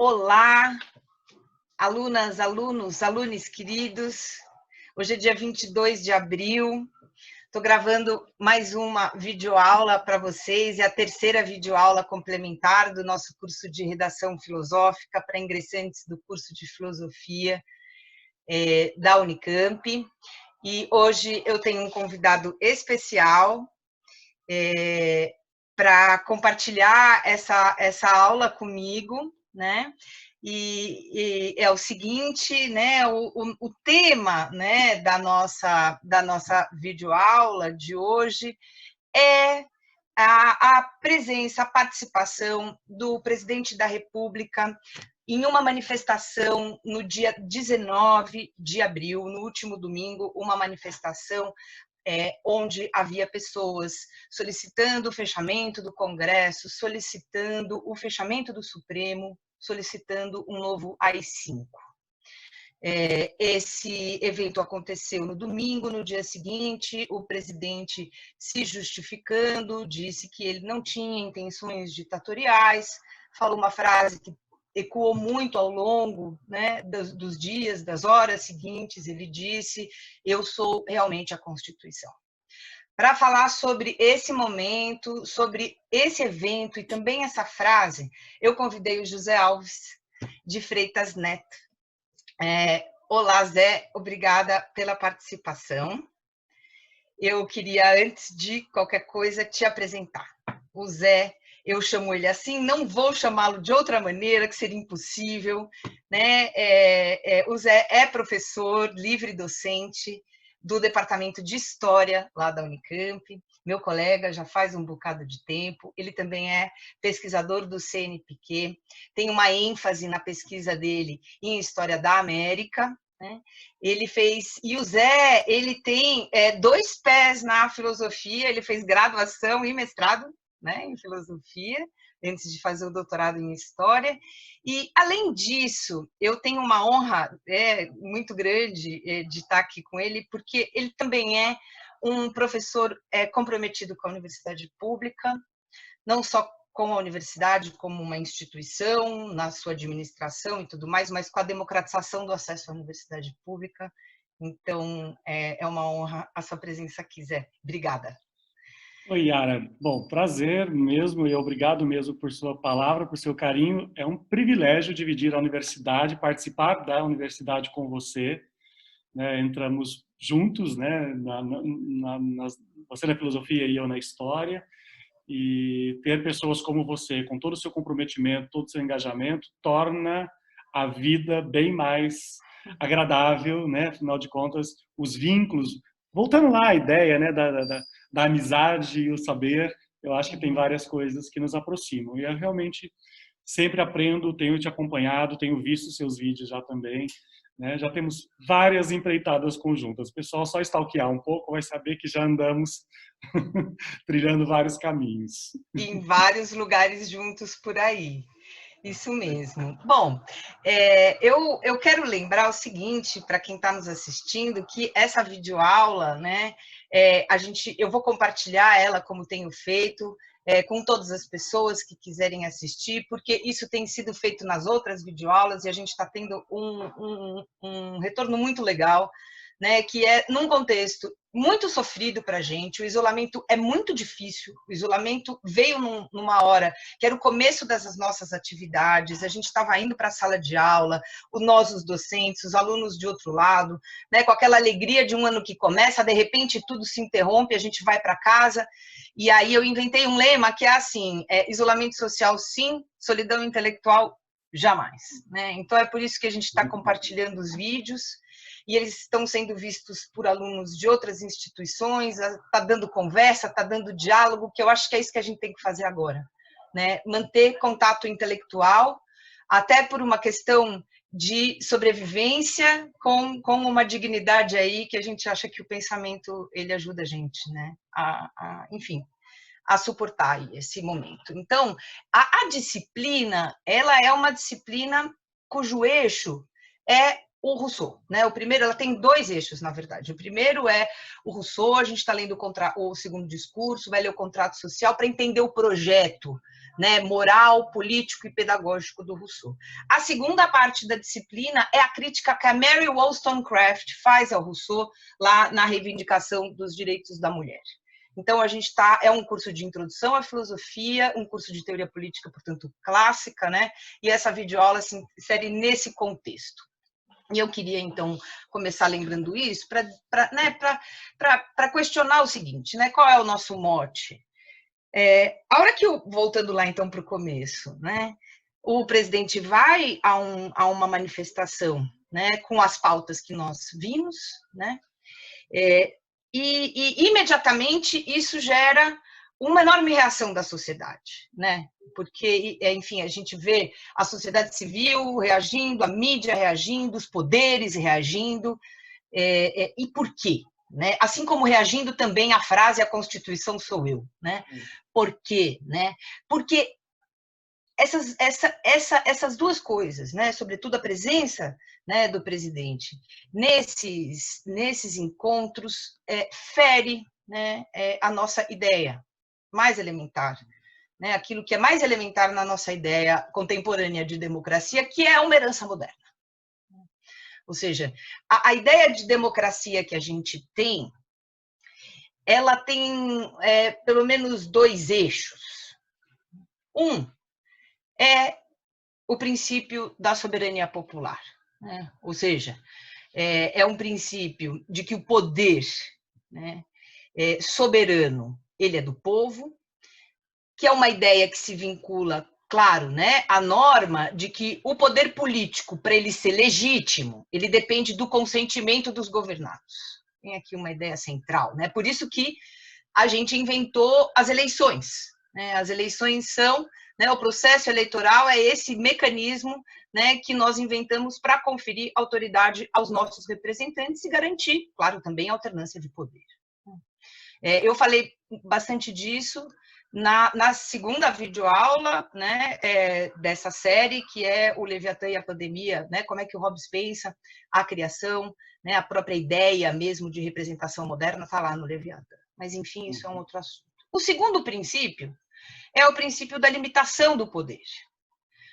Olá, alunas, alunos, alunos queridos. Hoje é dia 22 de abril. Estou gravando mais uma videoaula para vocês, é a terceira videoaula complementar do nosso curso de redação filosófica para ingressantes do curso de filosofia da Unicamp. E hoje eu tenho um convidado especial para compartilhar essa aula comigo, né? E é o seguinte, né? O tema, né, da nossa videoaula de hoje é a presença, a participação do presidente da República em uma manifestação no dia 19 de abril, no último domingo, uma manifestação onde havia pessoas solicitando o fechamento do Congresso, solicitando o fechamento do Supremo, solicitando um novo AI-5. Esse evento aconteceu no domingo, no dia seguinte, o presidente se justificando, disse que ele não tinha intenções ditatoriais, falou uma frase que ecoou muito ao longo, né, dos dias, das horas seguintes. Ele disse: eu sou realmente a Constituição. Para falar sobre esse momento, sobre esse evento e também essa frase, eu convidei o José Alves de Freitas Neto. Olá, Zé, obrigada pela participação. Eu queria, antes de qualquer coisa, te apresentar. O Zé, eu chamo ele assim, não vou chamá-lo de outra maneira, que seria impossível, né? O Zé é professor, livre docente do Departamento de História, lá da Unicamp, meu colega já faz um bocado de tempo. Ele também é pesquisador do CNPq, tem uma ênfase na pesquisa dele em História da América, né? Ele fez, e o Zé, ele tem 2 pés na filosofia, ele fez graduação e mestrado, né, em filosofia, antes de fazer o doutorado em história. E, além disso, eu tenho uma honra muito grande de estar aqui com ele, porque ele também é um professor comprometido com a universidade pública, não só com a universidade como uma instituição, na sua administração e tudo mais, mas com a democratização do acesso à universidade pública. Então, é uma honra a sua presença aqui, Zé. Obrigada. Oi, Yara. Bom, prazer mesmo e obrigado mesmo por sua palavra, por seu carinho. É um privilégio dividir a universidade, participar da universidade com você. Né? Entramos juntos, né? Você na filosofia e eu na história. E ter pessoas como você, com todo o seu comprometimento, todo o seu engajamento, torna a vida bem mais agradável, né? Afinal de contas, os vínculos... Voltando lá à ideia, né, da amizade e o saber, eu acho que tem várias coisas que nos aproximam. E eu realmente sempre aprendo, tenho te acompanhado, tenho visto seus vídeos já também, né? Já temos várias empreitadas conjuntas. O pessoal só stalkear um pouco vai saber que já andamos trilhando vários caminhos. Em vários lugares juntos por aí. Isso mesmo. Bom, eu quero lembrar o seguinte, para quem está nos assistindo, que essa videoaula, né, eu vou compartilhar ela, como tenho feito, com todas as pessoas que quiserem assistir, porque isso tem sido feito nas outras videoaulas e a gente está tendo um retorno muito legal, né, que é num contexto muito sofrido para a gente. O isolamento é muito difícil, o isolamento veio numa hora que era o começo das nossas atividades, a gente estava indo para a sala de aula, nós, os docentes, os alunos de outro lado, né, com aquela alegria de um ano que começa, de repente tudo se interrompe, a gente vai para casa, e aí eu inventei um lema que é assim: isolamento social sim, solidão intelectual jamais, né? Então é por isso que a gente está compartilhando os vídeos, e eles estão sendo vistos por alunos de outras instituições, está dando conversa, está dando diálogo, que eu acho que é isso que a gente tem que fazer agora, né? Manter contato intelectual, até por uma questão de sobrevivência, com uma dignidade aí que a gente acha que o pensamento ele ajuda a gente, né? Enfim, a suportar esse momento. Então, a disciplina, ela é uma disciplina cujo eixo é o Rousseau, né? O primeiro, ela tem 2 eixos, na verdade. O primeiro é o Rousseau, a gente está lendo o segundo discurso, vai ler o contrato social para entender o projeto, né, moral, político e pedagógico do Rousseau. A segunda parte da disciplina é a crítica que a Mary Wollstonecraft faz ao Rousseau lá na reivindicação dos direitos da mulher. Então, a gente é um curso de introdução à filosofia, um curso de teoria política, portanto, clássica, né? E essa videoaula se insere nesse contexto. E eu queria, então, começar lembrando isso para questionar o seguinte, né? Qual é o nosso mote? A hora que, voltando lá, então, para o começo, né? O presidente vai a uma manifestação, né? Com as pautas que nós vimos, né? E imediatamente isso gera uma enorme reação da sociedade, né? Porque, enfim, a gente vê a sociedade civil reagindo, a mídia reagindo, os poderes reagindo, e por quê? Né? Assim como reagindo também à frase "a Constituição sou eu", né? Por quê? Né? Porque essas duas coisas, né? Sobretudo a presença, né, do presidente nesses encontros, fere, né, a nossa ideia mais elementar, né? Aquilo que é mais elementar na nossa ideia contemporânea de democracia, que é uma herança moderna. Ou seja, a ideia de democracia que a gente tem, ela tem pelo menos dois eixos. Um é o princípio da soberania popular, né? Ou seja, é um princípio de que o poder, né, soberano, ele é do povo, que é uma ideia que se vincula, claro, né, à norma de que o poder político, para ele ser legítimo, ele depende do consentimento dos governados. Tem aqui uma ideia central, né? Por isso que a gente inventou as eleições, né? As eleições são, né, o processo eleitoral é esse mecanismo, né, que nós inventamos para conferir autoridade aos nossos representantes e garantir, claro, também a alternância de poder. Eu falei bastante disso na segunda videoaula, né, dessa série, que é o Leviatã e a Pandemia, né, como é que o Hobbes pensa a criação, né, a própria ideia mesmo de representação moderna está lá no Leviatã. Mas, enfim, isso é um outro assunto. O segundo princípio é o princípio da limitação do poder.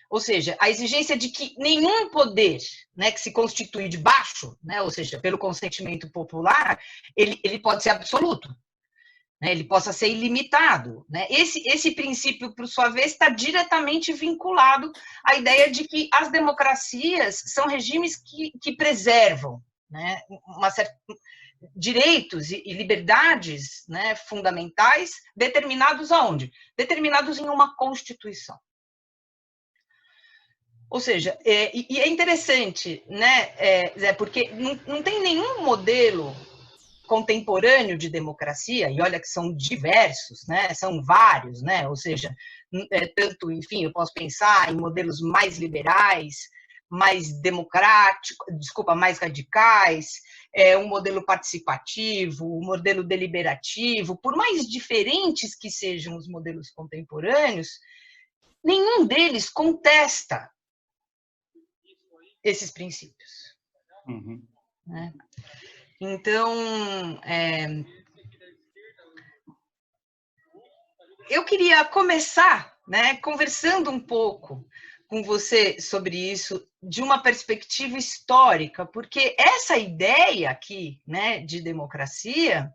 Ou seja, a exigência de que nenhum poder, né, que se constitui de baixo, né, ou seja, pelo consentimento popular, ele pode ser absoluto, né, ele possa ser ilimitado. Né? Esse princípio, por sua vez, está diretamente vinculado à ideia de que as democracias são regimes que preservam, né, direitos e liberdades, né, fundamentais, determinados aonde? Determinados em uma Constituição. Ou seja, e é interessante, né, Zé, porque não tem nenhum modelo contemporâneo de democracia, e olha que são diversos, né, são vários, né, ou seja, tanto, enfim, eu posso pensar em modelos mais liberais, mais democráticos, mais radicais, um modelo participativo, um modelo deliberativo, por mais diferentes que sejam os modelos contemporâneos, nenhum deles contesta esses princípios. Uhum. Né? Então, eu queria começar, né, conversando um pouco com você sobre isso de uma perspectiva histórica, porque essa ideia aqui, né, de democracia,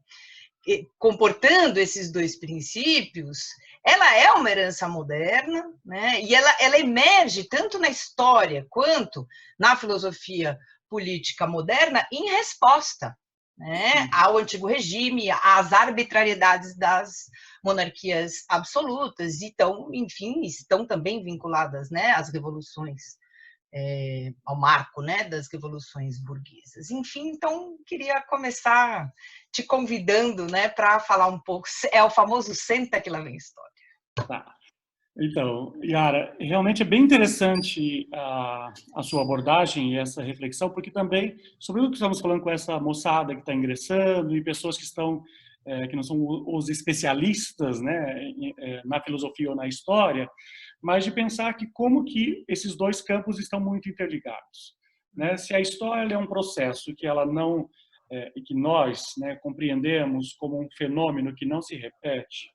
comportando esses dois princípios, ela é uma herança moderna, né, e ela emerge tanto na história quanto na filosofia política moderna em resposta, né, ao antigo regime, às arbitrariedades das monarquias absolutas, e enfim, estão também vinculadas, né, às revoluções, ao marco, né, das revoluções burguesas. Enfim, então, queria começar te convidando, né, para falar um pouco, é o famoso senta que lá vem história. Tá. Então, Yara, realmente é bem interessante a sua abordagem e essa reflexão, porque também, sobre o que estamos falando com essa moçada que está ingressando e pessoas que estão, que não são os especialistas, né, na filosofia ou na história, mas de pensar que como que esses dois campos estão muito interligados. Né? Se a história é um processo que ela não, que nós, né, compreendemos como um fenômeno que não se repete,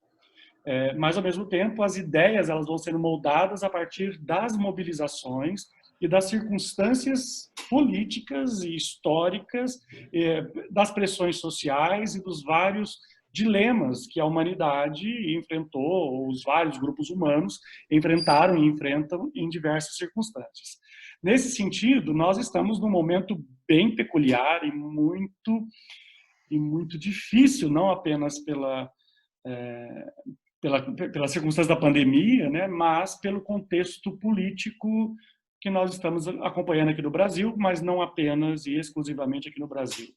Mas, ao mesmo tempo, as ideias elas vão sendo moldadas a partir das mobilizações e das circunstâncias políticas e históricas, das pressões sociais e dos vários dilemas que a humanidade enfrentou, ou os vários grupos humanos enfrentaram e enfrentam em diversas circunstâncias. Nesse sentido, nós estamos num momento bem peculiar e muito difícil, não apenas pela circunstância da pandemia, né, mas pelo contexto político que nós estamos acompanhando aqui no Brasil, mas não apenas e exclusivamente aqui no Brasil.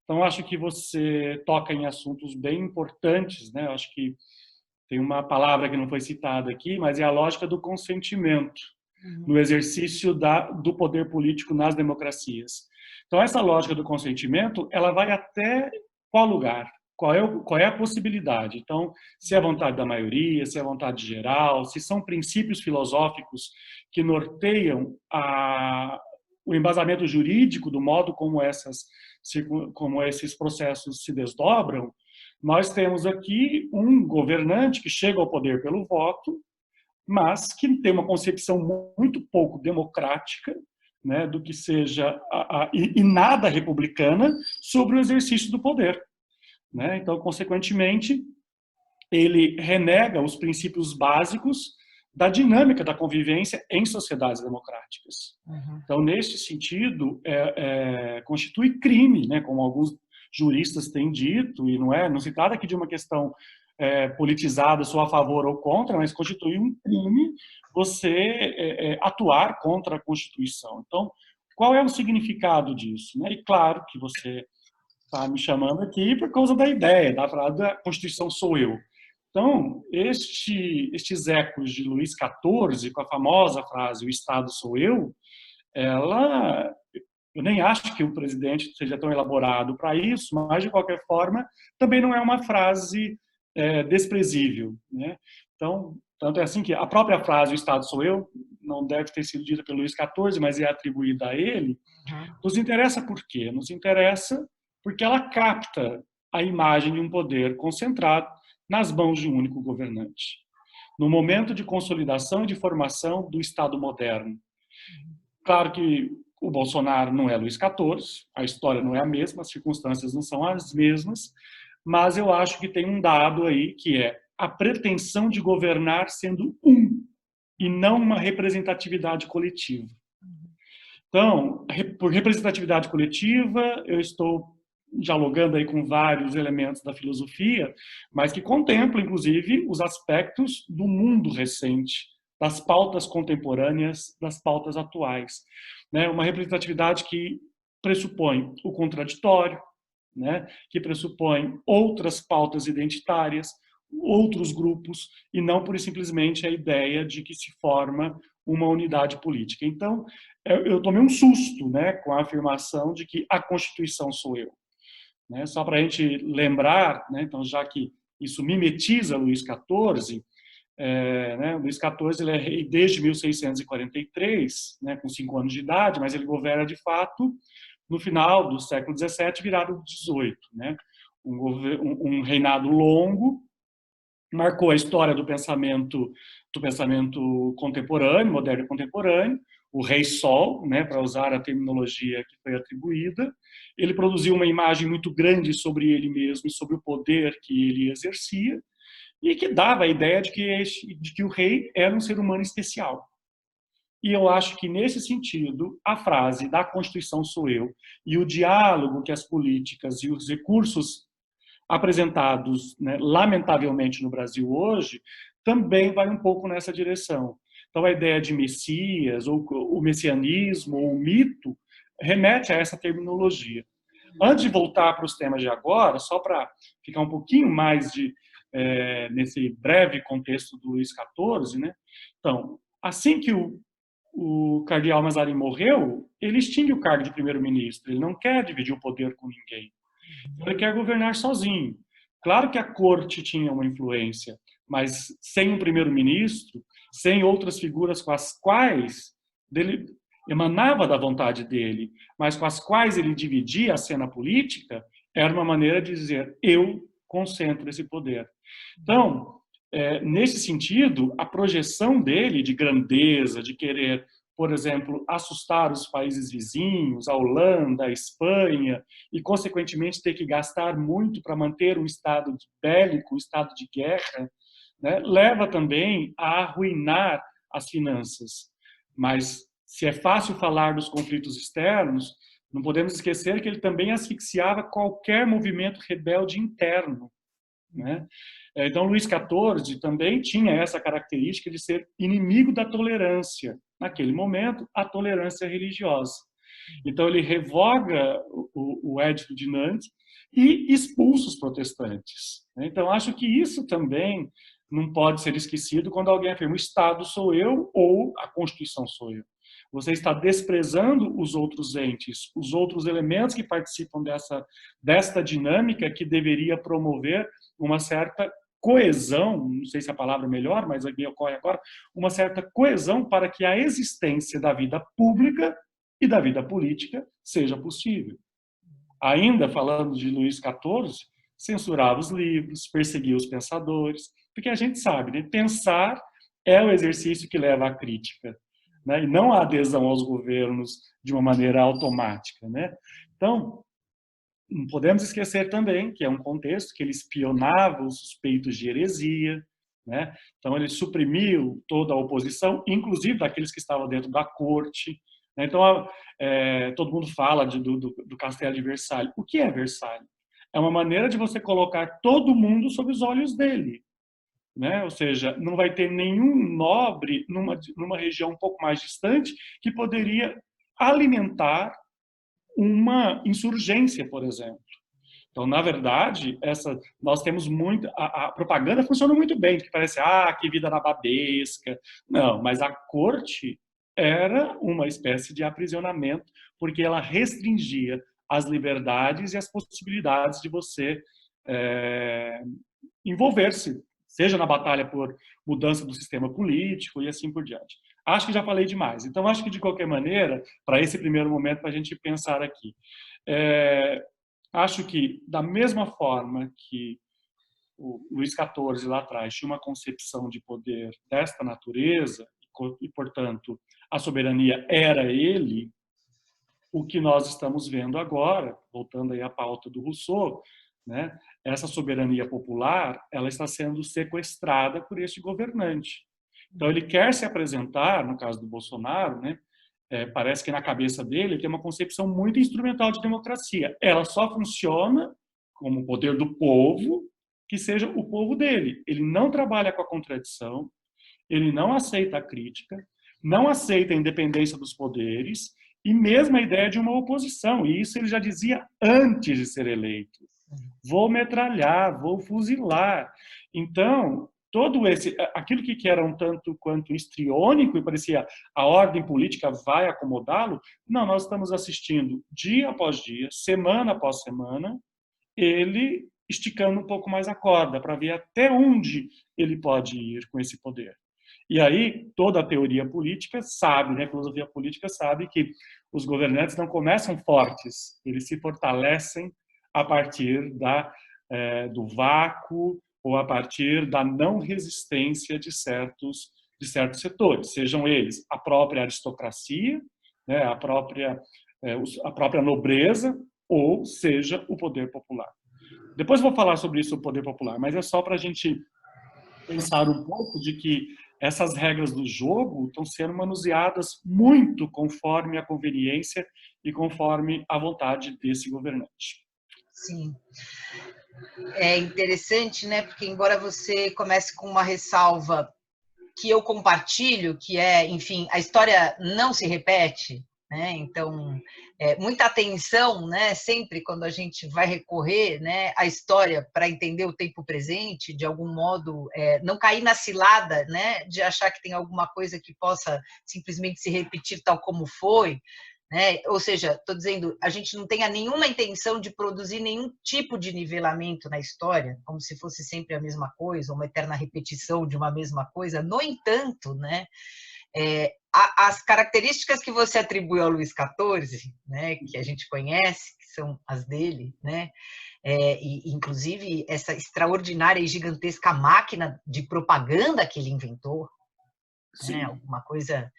Então, acho que você toca em assuntos bem importantes, né? Acho que tem uma palavra que não foi citada aqui, mas é a lógica do consentimento no exercício do poder político nas democracias. Então, essa lógica do consentimento, ela vai até qual lugar? Qual é a possibilidade? Então, se é a vontade da maioria, se é a vontade geral, se são princípios filosóficos que norteiam o embasamento jurídico do modo como esses processos se desdobram, nós temos aqui um governante que chega ao poder pelo voto, mas que tem uma concepção muito pouco democrática, né, do que seja e nada republicana sobre o exercício do poder, né? Então, consequentemente, ele renega os princípios básicos da dinâmica da convivência em sociedades democráticas. Então, neste sentido, constitui crime, né, como alguns juristas têm dito, e não se trata aqui de uma questão politizada, só a favor ou contra, mas constitui um crime você atuar contra a Constituição. Então, qual é o significado disso? Né? E claro que você está me chamando aqui por causa da ideia, da frase da Constituição sou eu. Então, estes ecos de Luís XIV, com a famosa frase o Estado sou eu, eu nem acho que o presidente seja tão elaborado para isso, mas, de qualquer forma, também não é uma frase desprezível, né? Então, tanto é assim que a própria frase o Estado sou eu não deve ter sido dita pelo Luís XIV, mas é atribuída a ele. Nos interessa por quê? Nos interessa porque ela capta a imagem de um poder concentrado nas mãos de um único governante. No momento de consolidação e de formação do Estado moderno. Claro que o Bolsonaro não é Luís XIV, a história não é a mesma, as circunstâncias não são as mesmas, mas eu acho que tem um dado aí que é a pretensão de governar sendo e não uma representatividade coletiva. Então, por representatividade coletiva, eu estou dialogando aí com vários elementos da filosofia, mas que contempla, inclusive, os aspectos do mundo recente, das pautas contemporâneas, das pautas atuais. Né? Uma representatividade que pressupõe o contraditório, né? Que pressupõe outras pautas identitárias, outros grupos, e não pura e simplesmente a ideia de que se forma uma unidade política. Então, eu tomei um susto, né, com a afirmação de que a Constituição sou eu. Né? Só para a gente lembrar, né, então, já que isso mimetiza Luís XIV, né, Luís XIV ele é rei desde 1643, né, com 5 anos de idade, mas ele governa de fato no final do século XVII, virado XVIII. Né? Um reinado longo, marcou a história do pensamento contemporâneo, moderno e contemporâneo, o Rei Sol, né, para usar a terminologia que foi atribuída. Ele produziu uma imagem muito grande sobre ele mesmo e sobre o poder que ele exercia, e que dava a ideia de que o rei era um ser humano especial. E eu acho que, nesse sentido, a frase da Constituição sou eu e o diálogo que as políticas e os recursos apresentados, né, lamentavelmente no Brasil hoje, também vai um pouco nessa direção. Então, a ideia de Messias, ou o messianismo, ou o mito, remete a essa terminologia. Antes de voltar para os temas de agora, só para ficar um pouquinho mais nesse breve contexto do Luís XIV, né? Então, assim que o cardeal Mazarin morreu, ele extingue o cargo de primeiro-ministro, ele não quer dividir o poder com ninguém. Ele quer governar sozinho. Claro que a corte tinha uma influência, mas sem um primeiro-ministro, sem outras figuras com as quais ele emanava da vontade dele, mas com as quais ele dividia a cena política, era uma maneira de dizer, eu concentro esse poder. Então, Nesse sentido, a projeção dele de grandeza, de querer, por exemplo, assustar os países vizinhos, a Holanda, a Espanha, e, consequentemente, ter que gastar muito para manter um estado bélico, um estado de guerra, né, leva também a arruinar as finanças. Mas, se é fácil falar dos conflitos externos, não podemos esquecer que ele também asfixiava qualquer movimento rebelde interno, né? Então, Luís XIV também tinha essa característica de ser inimigo da tolerância, naquele momento, a tolerância religiosa. Então, ele revoga o Edito de Nantes e expulsa os protestantes. Então, acho que isso também não pode ser esquecido quando alguém afirma: o Estado sou eu ou a Constituição sou eu. Você está desprezando os outros entes, os outros elementos que participam desta dinâmica que deveria promover uma certa coesão, não sei se a palavra é melhor, mas aqui ocorre agora, uma certa coesão para que a existência da vida pública e da vida política seja possível. Ainda falando de Luís XIV, censurava os livros, perseguia os pensadores, porque a gente sabe, né? Pensar é o exercício que leva à crítica, né? E não a adesão aos governos de uma maneira automática, né? Então, não podemos esquecer também que é um contexto que ele espionava os suspeitos de heresia, né? Então, ele suprimiu toda a oposição, inclusive daqueles que estavam dentro da corte. Então, todo mundo fala do Castelo de Versalhes. O que é Versalhes? É uma maneira de você colocar todo mundo sob os olhos dele, né? Ou seja, não vai ter nenhum nobre numa região um pouco mais distante que poderia alimentar uma insurgência, por exemplo. Então, na verdade, nós temos muito... A propaganda funciona muito bem, que parece, que vida nababesca. Não, mas a corte era uma espécie de aprisionamento, porque ela restringia as liberdades e as possibilidades de você envolver-se, seja na batalha por mudança do sistema político e assim por diante. Acho que já falei demais. Então, acho que, de qualquer maneira, para esse primeiro momento, para a gente pensar aqui, acho que, da mesma forma que o Luís XIV, lá atrás, tinha uma concepção de poder desta natureza, e, portanto, a soberania era ele, o que nós estamos vendo agora, voltando aí à pauta do Rousseau, né, essa soberania popular, ela está sendo sequestrada por esse governante. Então, ele quer se apresentar, no caso do Bolsonaro, né, parece que na cabeça dele tem uma concepção muito instrumental de democracia. Ela só funciona como poder do povo, que seja o povo dele. Ele não trabalha com a contradição, ele não aceita a crítica, não aceita a independência dos poderes e mesmo a ideia de uma oposição. E isso ele já dizia antes de ser eleito. Vou metralhar, vou fuzilar. Então, aquilo que era um tanto quanto histriônico e parecia a ordem política vai acomodá-lo, não, nós estamos assistindo dia após dia, semana após semana, ele esticando um pouco mais a corda para ver até onde ele pode ir com esse poder. E aí, toda a teoria política sabe, né, a filosofia política sabe que os governantes não começam fortes, eles se fortalecem a partir do vácuo ou a partir da não resistência de certos setores, sejam eles a própria aristocracia, né, a própria nobreza, ou seja, o poder popular. Depois vou falar sobre isso, o poder popular, mas é só para a gente pensar um pouco de que essas regras do jogo estão sendo manuseadas muito conforme a conveniência e conforme a vontade desse governante. Sim. É interessante, né? Porque embora você comece com uma ressalva que eu compartilho, que é, enfim, a história não se repete, né? Então, muita atenção, né? Sempre quando a gente vai recorrer, né, à história para entender o tempo presente, de algum modo, não cair na cilada, né, de achar que tem alguma coisa que possa simplesmente se repetir tal como foi, né? Ou seja, estou dizendo, a gente não tenha nenhuma intenção de produzir nenhum tipo de nivelamento na história, como se fosse sempre a mesma coisa, uma eterna repetição de uma mesma coisa. No entanto, né, as características que você atribui ao Luís XIV, né, que a gente conhece, que são as dele, né, e inclusive essa extraordinária e gigantesca máquina de propaganda que ele inventou, né, alguma coisa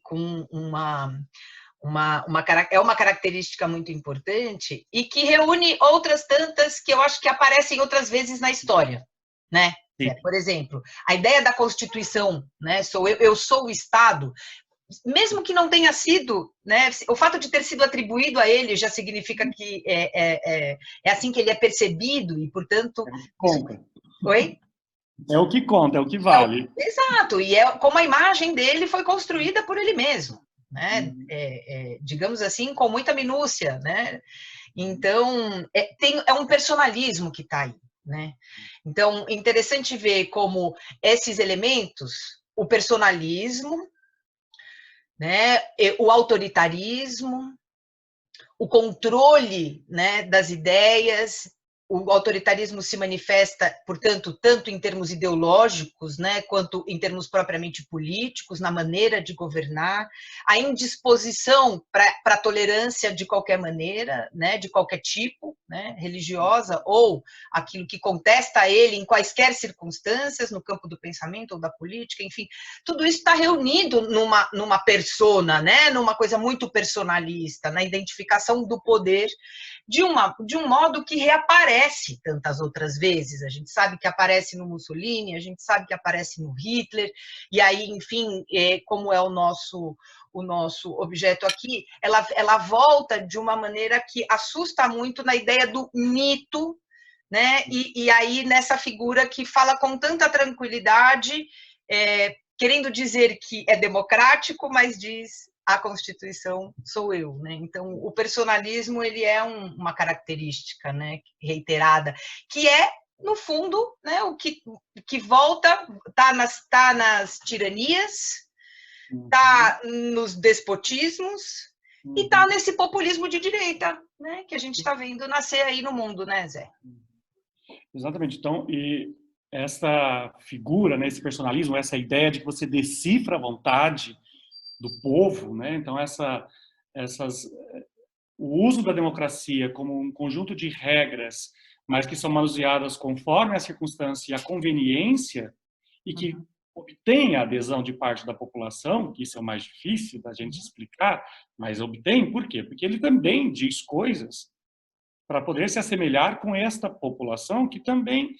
com é uma característica muito importante e que reúne outras tantas que eu acho que aparecem outras vezes na história, né? Por exemplo, a ideia da Constituição, né? Eu sou o Estado, mesmo que não tenha sido, né? O fato de ter sido atribuído a ele já significa que é assim que ele é percebido e, portanto, oi? É o que conta, é o que vale. Exato, e é como a imagem dele foi construída por ele mesmo, né? Digamos assim, com muita minúcia, né? Então, é um personalismo que está aí, né? Então, interessante ver como esses elementos, o personalismo, né? O autoritarismo, o controle, né, das ideias. O autoritarismo se manifesta, portanto, tanto em termos ideológicos, né, quanto em termos propriamente políticos, na maneira de governar, a indisposição para a tolerância de qualquer maneira, né, de qualquer tipo, né, religiosa, ou aquilo que contesta a ele em quaisquer circunstâncias, no campo do pensamento ou da política, enfim, tudo isso está reunido numa persona, né, numa coisa muito personalista, na identificação do poder de um modo que reaparece tantas outras vezes. A gente sabe que aparece no Mussolini, a gente sabe que aparece no Hitler, e aí, enfim, como é o nosso objeto aqui, ela volta de uma maneira que assusta muito na ideia do mito, né? E aí nessa figura que fala com tanta tranquilidade, querendo dizer que é democrático, mas diz a Constituição sou eu, né? Então, o personalismo ele é uma característica, né, reiterada, que é no fundo, né, o que volta tá nas tiranias, tá nos despotismos e tá nesse populismo de direita, né, que a gente está vendo nascer aí no mundo, né, Zé? Exatamente. Então, e essa figura, né, esse personalismo, essa ideia de que você decifra a vontade do povo, né? Então o uso da democracia como um conjunto de regras, mas que são manuseadas conforme a circunstância e a conveniência e que obtém a adesão de parte da população, que isso é o mais difícil da gente explicar, mas obtém, por quê? Porque ele também diz coisas para poder se assemelhar com esta população que também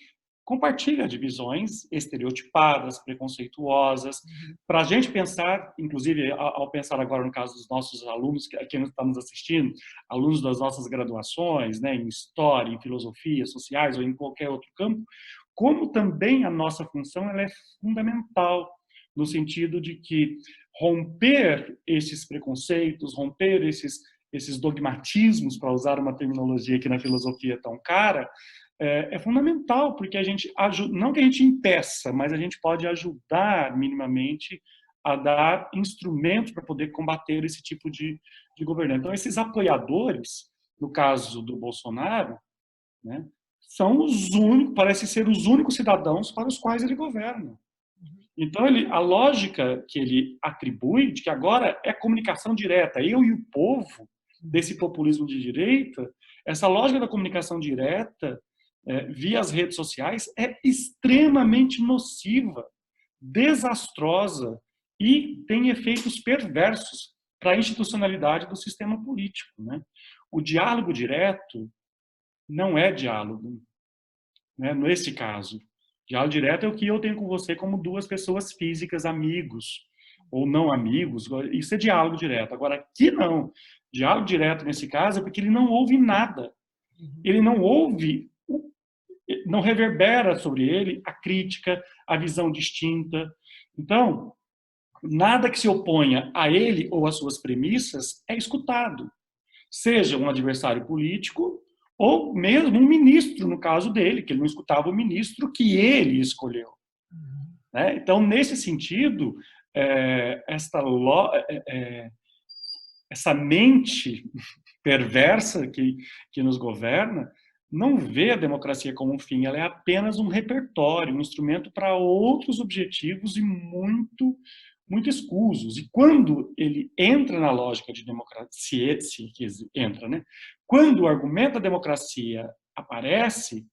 compartilha de visões estereotipadas, preconceituosas, para a gente pensar, inclusive ao pensar agora no caso dos nossos alunos, que estão nos assistindo, alunos das nossas graduações, né, em História, em Filosofia, Sociais ou em qualquer outro campo, como também a nossa função ela é fundamental, no sentido de que romper esses preconceitos, romper esses dogmatismos, para usar uma terminologia que na filosofia é tão cara, é fundamental, porque a gente não que a gente impeça, mas a gente pode ajudar minimamente a dar instrumentos para poder combater esse tipo de governo. Então, esses apoiadores, no caso do Bolsonaro, né, são os únicos, parece ser os únicos cidadãos para os quais ele governa. Então, a lógica que ele atribui de que agora é comunicação direta, eu e o povo, desse populismo de direita, essa lógica da comunicação direta via as redes sociais é extremamente nociva, desastrosa e tem efeitos perversos para a institucionalidade do sistema político, né? O diálogo direto não é diálogo, né? Nesse caso, diálogo direto é o que eu tenho com você como duas pessoas físicas, amigos ou não amigos, isso é diálogo direto. Agora, aqui não. Diálogo direto, nesse caso, é porque ele não ouve nada. Ele não ouve, não reverbera sobre ele a crítica, a visão distinta. Então, nada que se oponha a ele ou às suas premissas é escutado. Seja um adversário político ou mesmo um ministro, no caso dele, que ele não escutava o ministro que ele escolheu. Né? Então, nesse sentido, essa mente perversa que nos governa não vê a democracia como um fim, ela é apenas um repertório, um instrumento para outros objetivos e muito, muito escusos. E quando ele entra na lógica de democracia, se entra, né? Quando o argumento da democracia aparece,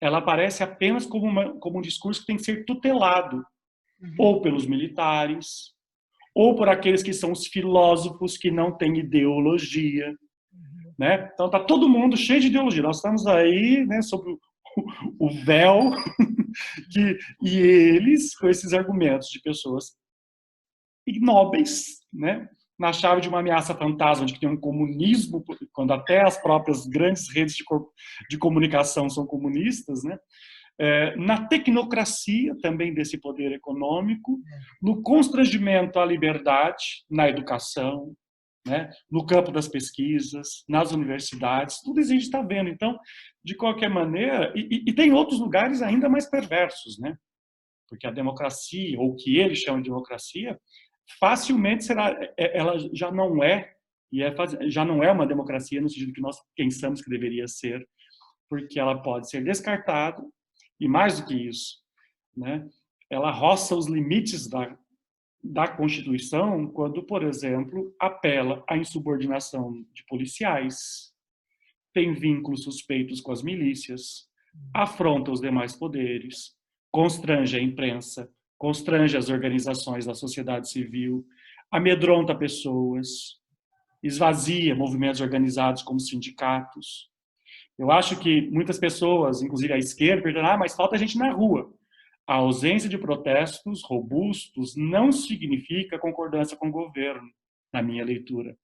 ela aparece apenas como um discurso que tem que ser tutelado, ou pelos militares, ou por aqueles que são os filósofos que não têm ideologia, né? Então tá todo mundo cheio de ideologia. Nós estamos aí, né, sobre o véu e eles com esses argumentos de pessoas ignóbeis, né? Na chave de uma ameaça fantasma de que tem um comunismo, quando até as próprias grandes redes de comunicação são comunistas, né? Na tecnocracia também desse poder econômico, no constrangimento à liberdade, na educação, né? No campo das pesquisas, nas universidades, tudo isso a gente está vendo. Então, de qualquer maneira, e tem outros lugares ainda mais perversos, né? Porque a democracia, ou o que eles chamam de democracia, facilmente será, ela já não é, já não é uma democracia no sentido que nós pensamos que deveria ser, porque ela pode ser descartada, e mais do que isso, né, ela roça os limites da Constituição quando, por exemplo, apela à insubordinação de policiais, tem vínculos suspeitos com as milícias, afronta os demais poderes, constrange a imprensa, constrange as organizações da sociedade civil, amedronta pessoas, esvazia movimentos organizados como sindicatos. Eu acho que muitas pessoas, inclusive a esquerda, perguntam, mas falta gente na rua. A ausência de protestos robustos não significa concordância com o governo, na minha leitura.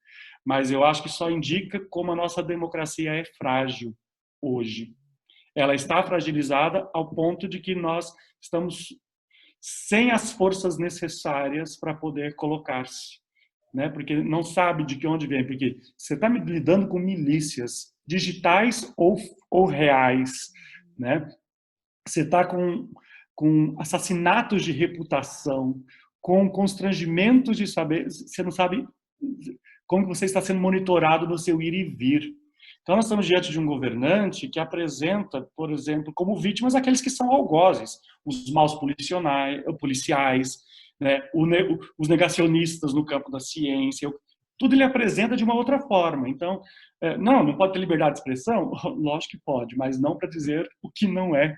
Mas eu acho que só indica como a nossa democracia é frágil hoje. Ela está fragilizada ao ponto de que nós estamos sem as forças necessárias para poder colocar-se, né? Porque não sabe de onde vem, porque você está lidando com milícias digitais ou reais, né? Você está com assassinatos de reputação, com constrangimentos de saber, você não sabe como você está sendo monitorado no seu ir e vir. Então, nós estamos diante de um governante que apresenta, por exemplo, como vítimas aqueles que são algozes, os maus policiais, né, os negacionistas no campo da ciência, tudo ele apresenta de uma outra forma. Então, não pode ter liberdade de expressão? Lógico que pode, mas não para dizer o que não é.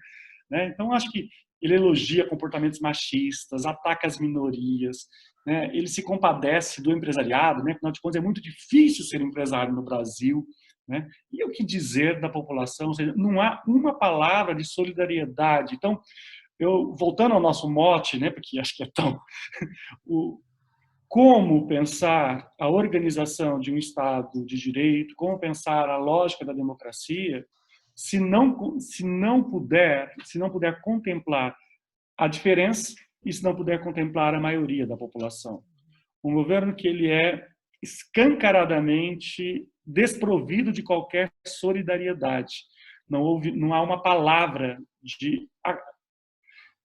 Né? Então, acho que ele elogia comportamentos machistas, ataca as minorias, né? Ele se compadece do empresariado, né? Afinal de contas, é muito difícil ser empresário no Brasil. Né? E o que dizer da população? Ou seja, não há uma palavra de solidariedade. Então, voltando ao nosso mote, né? Porque acho que é tão... Como pensar a organização de um Estado de direito, como pensar a lógica da democracia, se não puder contemplar a diferença e se não puder contemplar a maioria da população. Um governo que ele é escancaradamente desprovido de qualquer solidariedade. Não há uma palavra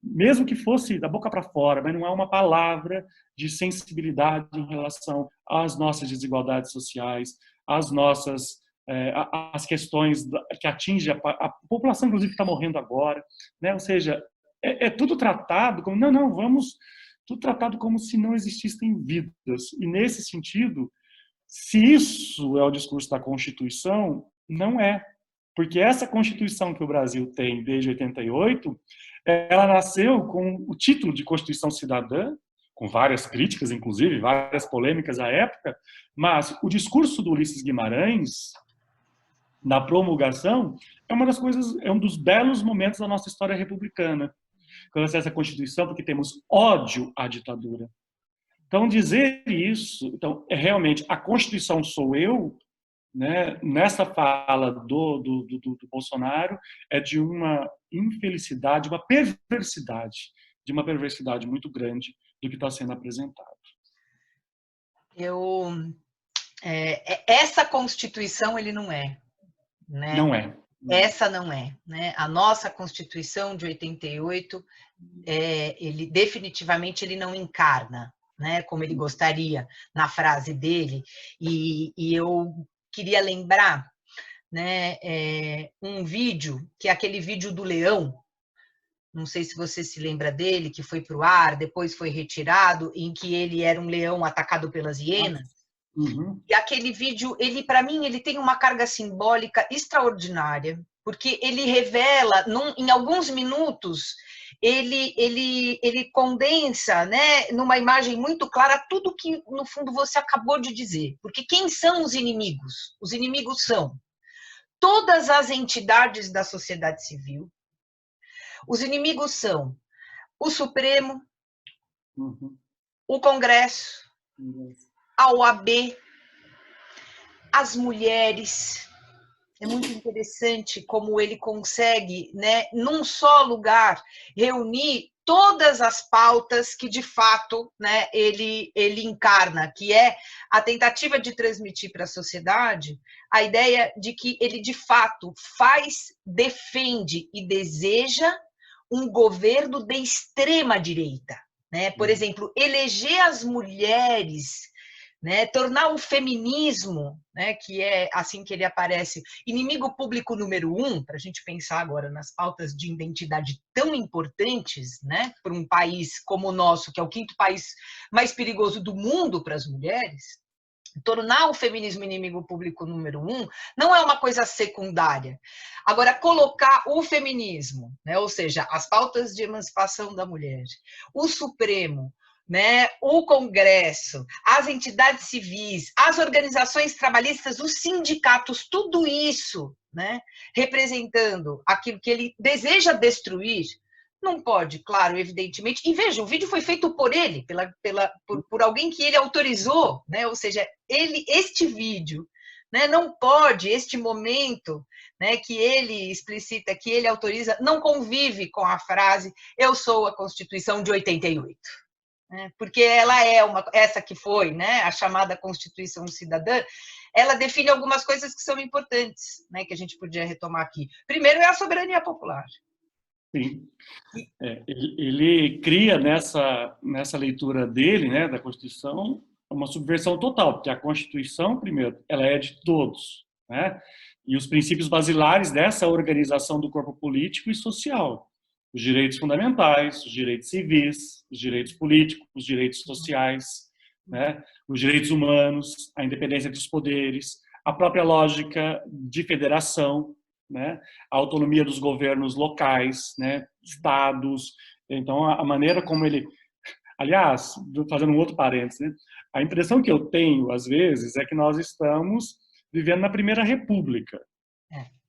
mesmo que fosse da boca para fora, mas não há uma palavra de sensibilidade em relação às nossas desigualdades sociais, às nossas as questões que atingem a população, inclusive, que está morrendo agora, né? Ou seja, é tudo tratado como tudo tratado como se não existissem vidas. E nesse sentido, se isso é o discurso da Constituição, não é, porque essa Constituição que o Brasil tem desde 88, ela nasceu com o título de Constituição Cidadã, com várias críticas, inclusive, várias polêmicas à época, mas o discurso do Ulisses Guimarães, na promulgação, é um dos belos momentos da nossa história republicana, com essa Constituição, porque temos ódio à ditadura. Então, dizer isso, então, realmente, a Constituição sou eu, né, nessa fala do Bolsonaro, é de uma infelicidade, de uma perversidade muito grande do que está sendo apresentado. Essa Constituição ele não é, né? Não é. Essa não é, né? A nossa Constituição de 88, ele definitivamente ele não encarna, né? Como ele gostaria na frase dele. E eu queria lembrar, né? Um vídeo que é aquele vídeo do leão, não sei se você se lembra dele, que foi para o ar, depois foi retirado, em que ele era um leão atacado pelas hienas. Uhum. E aquele vídeo, ele para mim, ele tem uma carga simbólica extraordinária, porque ele revela, em alguns minutos, ele condensa, né, numa imagem muito clara, tudo que, no fundo, você acabou de dizer. Porque quem são os inimigos? Os inimigos são todas as entidades da sociedade civil. Os inimigos são o Supremo, Uhum. o Congresso, a OAB, as mulheres. É muito interessante como ele consegue, né, num só lugar, reunir todas as pautas que, de fato, né, ele encarna, que é a tentativa de transmitir para a sociedade a ideia de que ele, de fato, defende e deseja um governo de extrema-direita. Né? Por exemplo, eleger as mulheres, né, tornar o feminismo, né, que é assim que ele aparece, inimigo público número 1, para a gente pensar agora nas pautas de identidade tão importantes, né, para um país como o nosso, que é o 5º país mais perigoso do mundo para as mulheres. Tornar o feminismo inimigo público número 1 não é uma coisa secundária. Agora, colocar o feminismo, né, ou seja, as pautas de emancipação da mulher, o Supremo, né, o Congresso, as entidades civis, as organizações trabalhistas, os sindicatos, tudo isso, né, representando aquilo que ele deseja destruir, não pode, claro, evidentemente. E veja, o vídeo foi feito por ele, por alguém que ele autorizou, né? Ou seja, este vídeo, né, não pode, este momento, né, que ele explicita, que ele autoriza, não convive com a frase "eu sou a Constituição de 88". Né? Porque ela é essa que foi, né, a chamada Constituição Cidadã, ela define algumas coisas que são importantes, né, que a gente podia retomar aqui. Primeiro é a soberania popular. Sim. Ele cria nessa leitura dele, né, da Constituição, uma subversão total, porque a Constituição, primeiro, ela é de todos, né? E os princípios basilares dessa organização do corpo político e social, os direitos fundamentais, os direitos civis, os direitos políticos, os direitos sociais, né? Os direitos humanos, a independência dos poderes, a própria lógica de federação, né? A autonomia dos governos locais, né? Estados. Então, a maneira como ele... Aliás, fazendo um outro parênteses, né? A impressão que eu tenho, às vezes, é que nós estamos vivendo na Primeira República.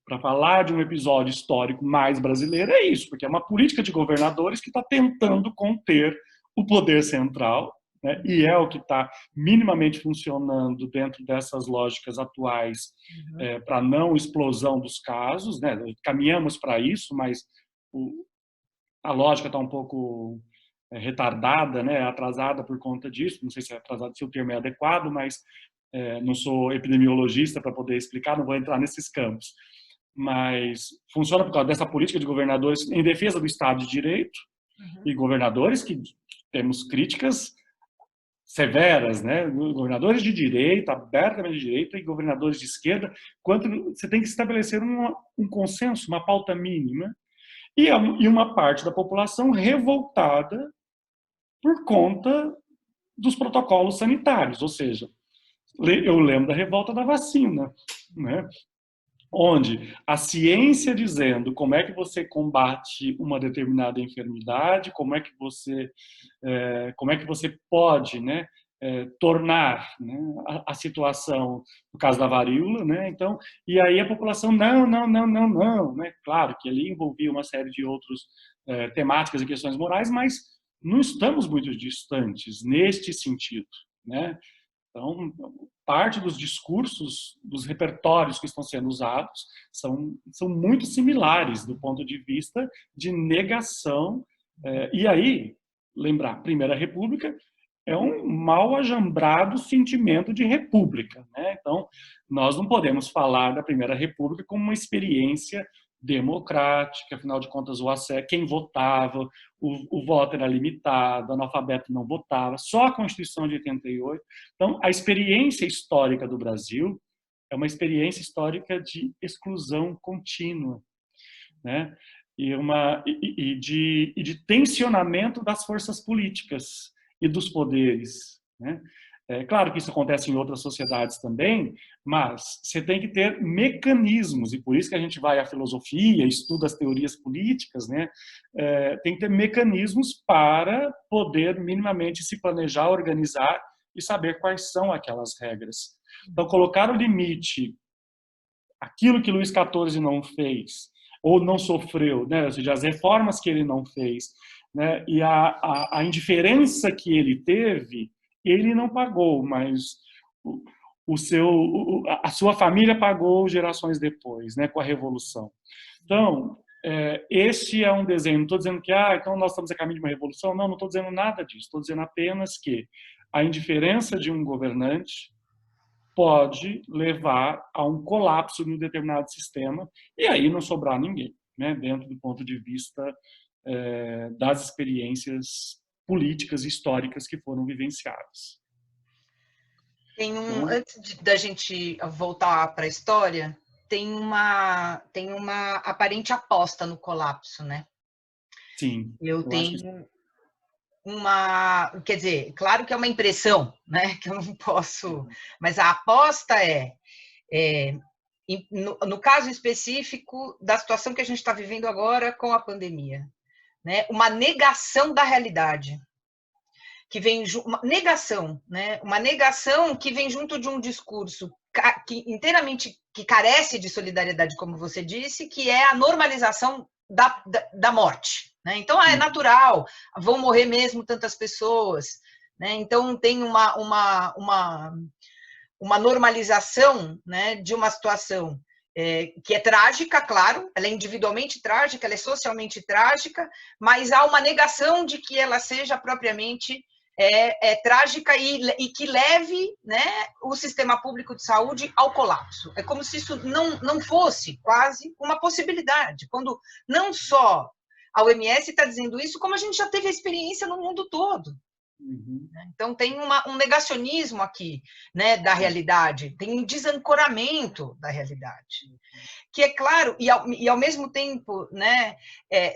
Para falar de um episódio histórico mais brasileiro, é isso, porque é uma política de governadores que está tentando conter o poder central, né? E é o que está minimamente funcionando dentro dessas lógicas atuais, para não explosão dos casos, né? Caminhamos para isso, mas a lógica está um pouco retardada, né? Atrasada por conta disso. Não sei se é atrasado, se o termo é adequado, mas não sou epidemiologista para poder explicar, não vou entrar nesses campos. Mas funciona por causa dessa política de governadores em defesa do Estado de Direito, e governadores que temos críticas severas, né? Governadores de direita, abertamente de direita, e governadores de esquerda, quanto você tem que estabelecer um consenso, uma pauta mínima, e uma parte da população revoltada por conta dos protocolos sanitários, ou seja, eu lembro da revolta da vacina, né? Onde a ciência dizendo como é que você combate uma determinada enfermidade, como é que você pode, né, tornar, né, a situação, no caso da varíola, né? Então, e aí a população não, né? Claro que ali envolvia uma série de outros temáticas e questões morais, mas não estamos muito distantes neste sentido, né? Então, parte dos discursos, dos repertórios que estão sendo usados são muito similares do ponto de vista de negação. E aí, lembrar, Primeira República é um mal ajambrado sentimento de república, né? Então, nós não podemos falar da Primeira República como uma experiência democrática, afinal de contas, quem votava, o voto era limitado, analfabeto não votava, só a Constituição de 88. Então, a experiência histórica do Brasil é uma experiência histórica de exclusão contínua, né? e de tensionamento das forças políticas e dos poderes, né? É claro que isso acontece em outras sociedades também, mas você tem que ter mecanismos, e por isso que a gente vai à filosofia, estuda as teorias políticas, né? Tem que ter mecanismos para poder minimamente se planejar, organizar e saber quais são aquelas regras. Então, colocar o limite, aquilo que Luís XIV não fez, ou não sofreu, né? Ou seja, as reformas que ele não fez, né? E a indiferença que ele teve, ele não pagou, mas a sua família pagou gerações depois, né? Com a Revolução. Então, este é um desenho. Não estou dizendo que então nós estamos a caminho de uma revolução. Não estou dizendo nada disso. Estou dizendo apenas que a indiferença de um governante pode levar a um colapso de um determinado sistema e aí não sobrar ninguém, né? Dentro do ponto de vista das experiências políticas e históricas que foram vivenciadas. Então, Antes da gente voltar para a história, tem uma aparente aposta no colapso, né? sim. Eu tenho quer dizer, claro que é uma impressão, né? Que eu não posso, mas a aposta no caso específico da situação que a gente está vivendo agora com a pandemia, né? Uma negação da realidade. Que vem uma negação, né? Uma negação que vem junto de um discurso que inteiramente que carece de solidariedade, como você disse, que é a normalização da morte, né? Então é natural, vão morrer mesmo tantas pessoas, né? Então tem uma normalização, né, de uma situação que é trágica, claro, ela é individualmente trágica, ela é socialmente trágica, mas há uma negação de que ela seja propriamente trágica e que leve, né, o sistema público de saúde ao colapso. É como se isso não fosse quase uma possibilidade, quando não só a OMS está dizendo isso, como a gente já teve a experiência no mundo todo. Então, tem um negacionismo aqui, né, da realidade, tem um desancoramento da realidade. Que é claro, e ao mesmo tempo, né,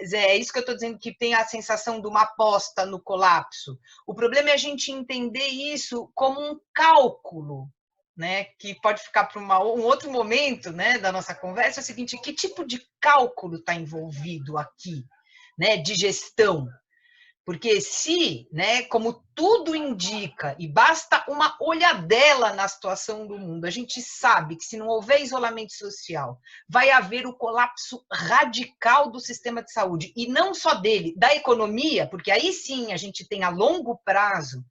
Zé, é isso que eu estou dizendo, que tem a sensação de uma aposta no colapso. O problema é a gente entender isso como um cálculo, né, que pode ficar para um outro momento, né, da nossa conversa, é o seguinte: que tipo de cálculo está envolvido aqui, né, de gestão? Porque se, né, como tudo indica, e basta uma olhadela na situação do mundo, a gente sabe que se não houver isolamento social, vai haver o colapso radical do sistema de saúde, e não só dele, da economia, porque aí sim a gente tem a longo prazo,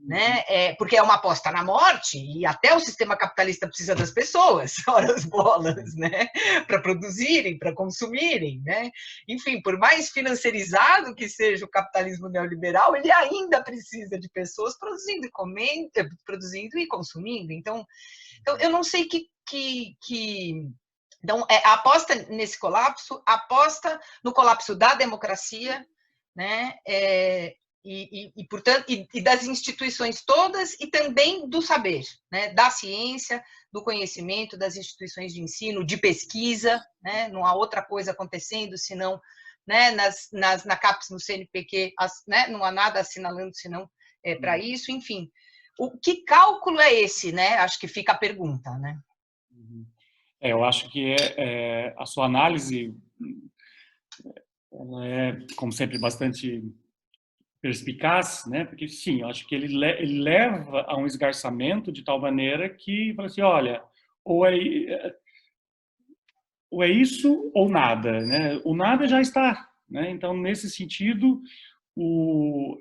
né? Porque é uma aposta na morte, e até o sistema capitalista precisa das pessoas, ora as bolas, né? Para produzirem, para consumirem, né? Enfim, por mais financiarizado que seja o capitalismo neoliberal, ele ainda precisa de pessoas produzindo e consumindo. Então eu não sei então, a aposta nesse colapso, a aposta no colapso da democracia, né? Portanto, das instituições todas e também do saber, né? Da ciência, do conhecimento, das instituições de ensino, de pesquisa, né? Não há outra coisa acontecendo senão, né? Na CAPES, no CNPq, né? Não há nada assinalando senão para isso, enfim. Que cálculo é esse, né? Acho que fica a pergunta, né? Eu acho que a sua análise ela é, como sempre, bastante perspicaz, né? Porque sim, eu acho que ele leva a um esgarçamento de tal maneira que fala assim, olha, ou é isso ou nada, né? O nada já está, né? Então, nesse sentido,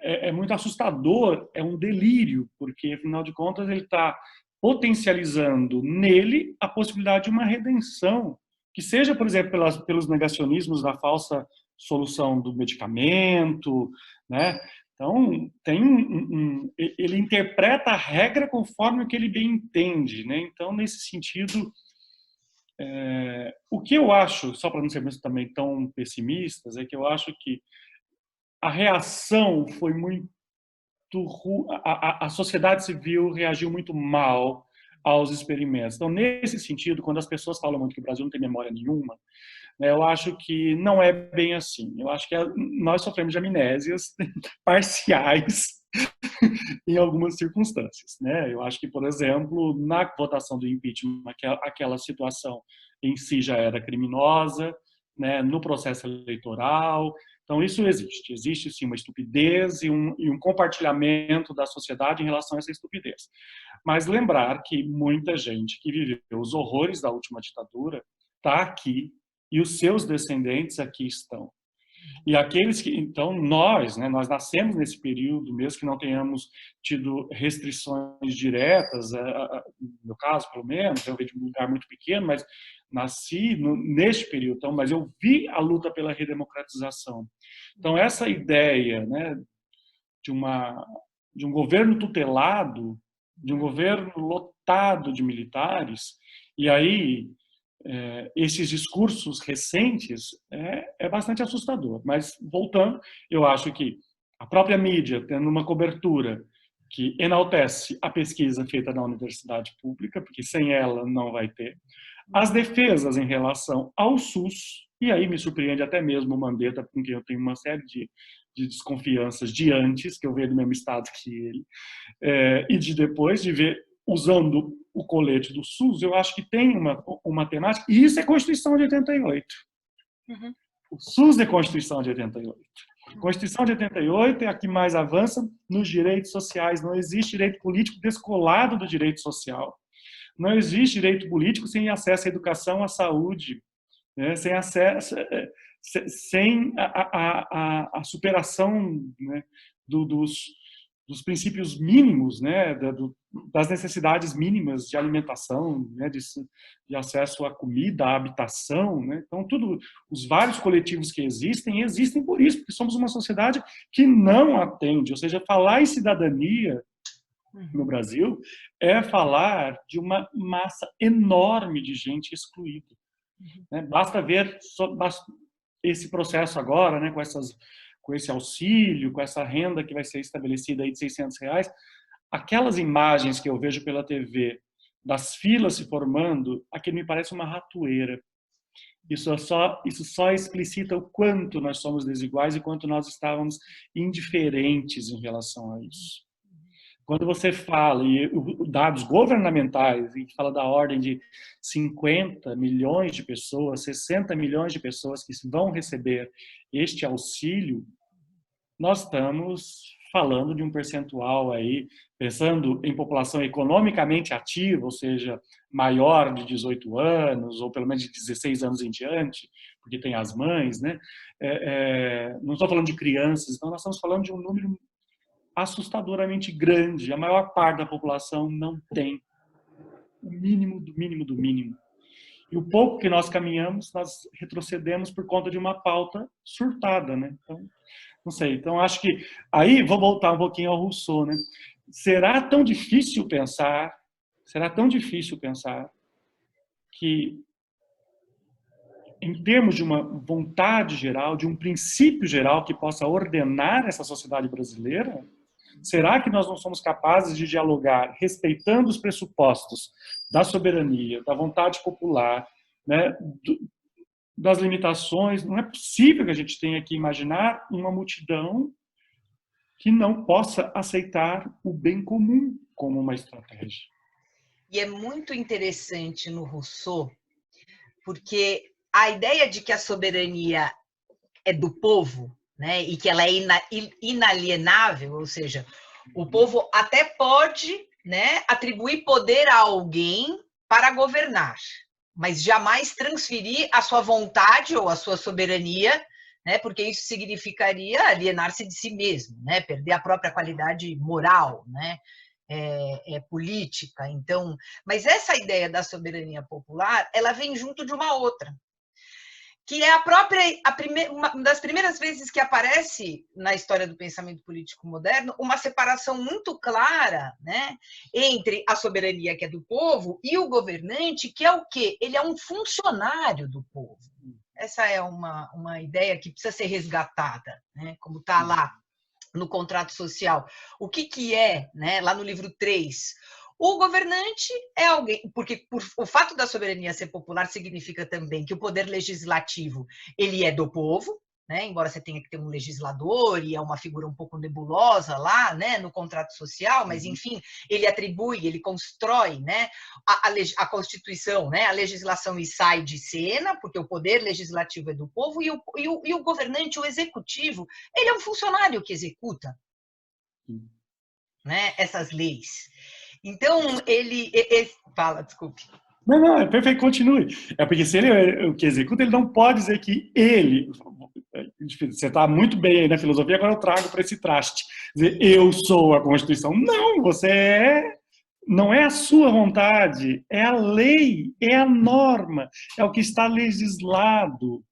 é muito assustador, é um delírio, porque afinal de contas ele está potencializando nele a possibilidade de uma redenção, que seja, por exemplo, pelos negacionismos da falsa solução do medicamento, né? Então, ele interpreta a regra conforme o que ele bem entende, né? Então, nesse sentido, o que eu acho, só para não sermos também tão pessimistas, é que eu acho que a reação foi muito a sociedade civil reagiu muito mal aos experimentos. Então, nesse sentido, quando as pessoas falam muito que o Brasil não tem memória nenhuma, né, eu acho que não é bem assim. Eu acho que nós sofremos de amnésias parciais em algumas circunstâncias, né? Eu acho que, por exemplo, na votação do impeachment, aquela situação em si já era criminosa, né? No processo eleitoral. Então, isso existe. Existe, sim, uma estupidez e um compartilhamento da sociedade em relação a essa estupidez. Mas lembrar que muita gente que viveu os horrores da última ditadura está aqui e os seus descendentes aqui estão. E aqueles que, então, nós, né, nós nascemos nesse período, mesmo que não tenhamos tido restrições diretas, no meu caso, pelo menos, eu venho de um lugar muito pequeno, mas nasci neste período, então, mas eu vi a luta pela redemocratização. Então, essa ideia, né, de um governo tutelado, de um governo lotado de militares, e aí esses discursos recentes é bastante assustador. Mas, voltando, eu acho que a própria mídia, tendo uma cobertura que enaltece a pesquisa feita na universidade pública, porque sem ela não vai ter, as defesas em relação ao SUS, e aí me surpreende até mesmo o Mandetta, com quem eu tenho uma série de desconfianças de antes, que eu vejo do mesmo estado que ele, e de depois, de ver usando o colete do SUS, eu acho que tem uma temática, e isso é Constituição de 88. Uhum. O SUS é Constituição de 88. A Constituição de 88 é a que mais avança nos direitos sociais. Não existe direito político descolado do direito social. Não existe direito político sem acesso à educação, à saúde, né? Sem acesso, sem a superação, né, dos princípios mínimos, né, das necessidades mínimas de alimentação, né, de acesso à comida, à habitação, né? Então, os vários coletivos que existem por isso, porque somos uma sociedade que não atende. Ou seja, falar em cidadania no Brasil é falar de uma massa enorme de gente excluída. Né? Basta ver esse processo agora, né, com esse auxílio, com essa renda que vai ser estabelecida aí de R$600, aquelas imagens que eu vejo pela TV das filas se formando, aquilo me parece uma ratoeira. Isso só explicita o quanto nós somos desiguais e quanto nós estávamos indiferentes em relação a isso. Quando você fala, e dados governamentais, e fala da ordem de 50 milhões de pessoas, 60 milhões de pessoas que vão receber este auxílio, nós estamos falando de um percentual aí, pensando em população economicamente ativa, ou seja, maior de 18 anos, ou pelo menos de 16 anos em diante, porque tem as mães, né? Não estou falando de crianças, então nós estamos falando de um número assustadoramente grande. A maior parte da população não tem o mínimo do mínimo do mínimo. E o pouco que nós caminhamos, nós retrocedemos por conta de uma pauta surtada, né? Então, não sei. Então, acho que aí vou voltar um pouquinho ao Rousseau, né? Será tão difícil pensar que, em termos de uma vontade geral, de um princípio geral que possa ordenar essa sociedade brasileira, será que nós não somos capazes de dialogar respeitando os pressupostos da soberania, da vontade popular, né, das limitações? Não é possível que a gente tenha que imaginar uma multidão que não possa aceitar o bem comum como uma estratégia. E é muito interessante no Rousseau, porque a ideia de que a soberania é do povo, né, e que ela é inalienável, ou seja, o povo até pode, né, atribuir poder a alguém para governar, mas jamais transferir a sua vontade ou a sua soberania, né, porque isso significaria alienar-se de si mesmo, né, perder a própria qualidade moral, né, política. Então, mas essa ideia da soberania popular, ela vem junto de uma outra, que é uma das primeiras vezes que aparece na história do pensamento político moderno uma separação muito clara, né, entre a soberania, que é do povo, e o governante, que é o quê? Ele é um funcionário do povo. Essa é uma ideia que precisa ser resgatada, né, como está lá no contrato social. O que é, né, lá no livro 3, O governante é alguém, porque o fato da soberania ser popular significa também que o poder legislativo ele é do povo, né? Embora você tenha que ter um legislador e é uma figura um pouco nebulosa lá, né, no contrato social, mas enfim, ele atribui, ele constrói, né, a Constituição, né, a legislação e sai de cena, porque o poder legislativo é do povo e o governante, o executivo, ele é um funcionário que executa, né, essas leis. Então, ele fala, desculpe. Não, é perfeito, continue. É porque se ele é o que executa, ele não pode dizer que ele... Você está muito bem aí na filosofia, agora eu trago para esse traste. Dizer, eu sou a Constituição. Não, não é a sua vontade, é a lei, é a norma, é o que está legislado.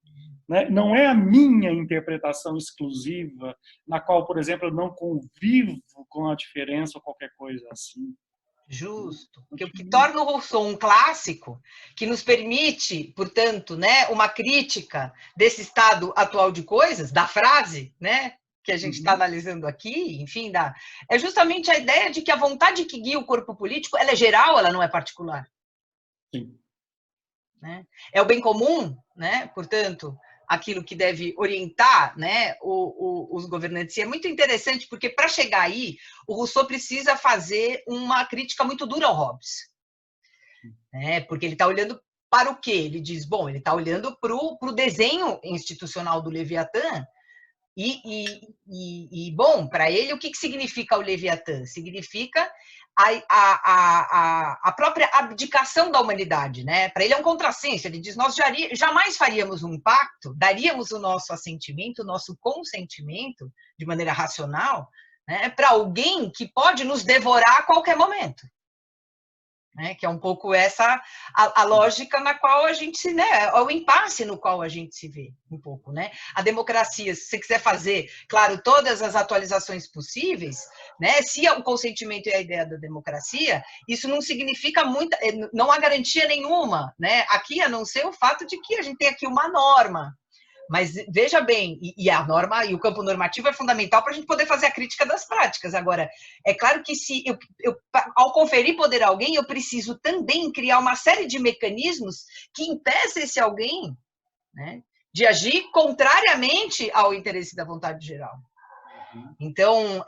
Né? Não é a minha interpretação exclusiva, na qual, por exemplo, eu não convivo com a diferença ou qualquer coisa assim. Justo. Porque o que torna o Rousseau um clássico, que nos permite, portanto, né, uma crítica desse estado atual de coisas, da frase, né, que a gente está analisando aqui, enfim, é justamente a ideia de que a vontade que guia o corpo político, ela é geral, ela não é particular. Sim. Né? É o bem comum, né? Portanto, aquilo que deve orientar, né, os governantes. E é muito interessante, porque para chegar aí, o Rousseau precisa fazer uma crítica muito dura ao Hobbes. Né? Porque ele está olhando para o quê? Ele diz, bom, ele está olhando para o desenho institucional do Leviatã, bom, para ele, o que significa o Leviatã? Significa a própria abdicação da humanidade, né? Para ele é um contrassenso, ele diz, nós jamais faríamos um pacto, daríamos o nosso assentimento, o nosso consentimento, de maneira racional, né, para alguém que pode nos devorar a qualquer momento. Né, que é um pouco essa a lógica na qual a gente se, né, o impasse no qual a gente se vê, um pouco, né? A democracia, se você quiser fazer, claro, todas as atualizações possíveis, né? Se o consentimento é a ideia da democracia, isso não significa não há garantia nenhuma, né? Aqui, a não ser o fato de que a gente tem aqui uma norma. Mas veja bem, e a norma e o campo normativo é fundamental para a gente poder fazer a crítica das práticas. Agora, é claro que se ao conferir poder a alguém, eu preciso também criar uma série de mecanismos que impeçam esse alguém, né, de agir contrariamente ao interesse da vontade geral. Então,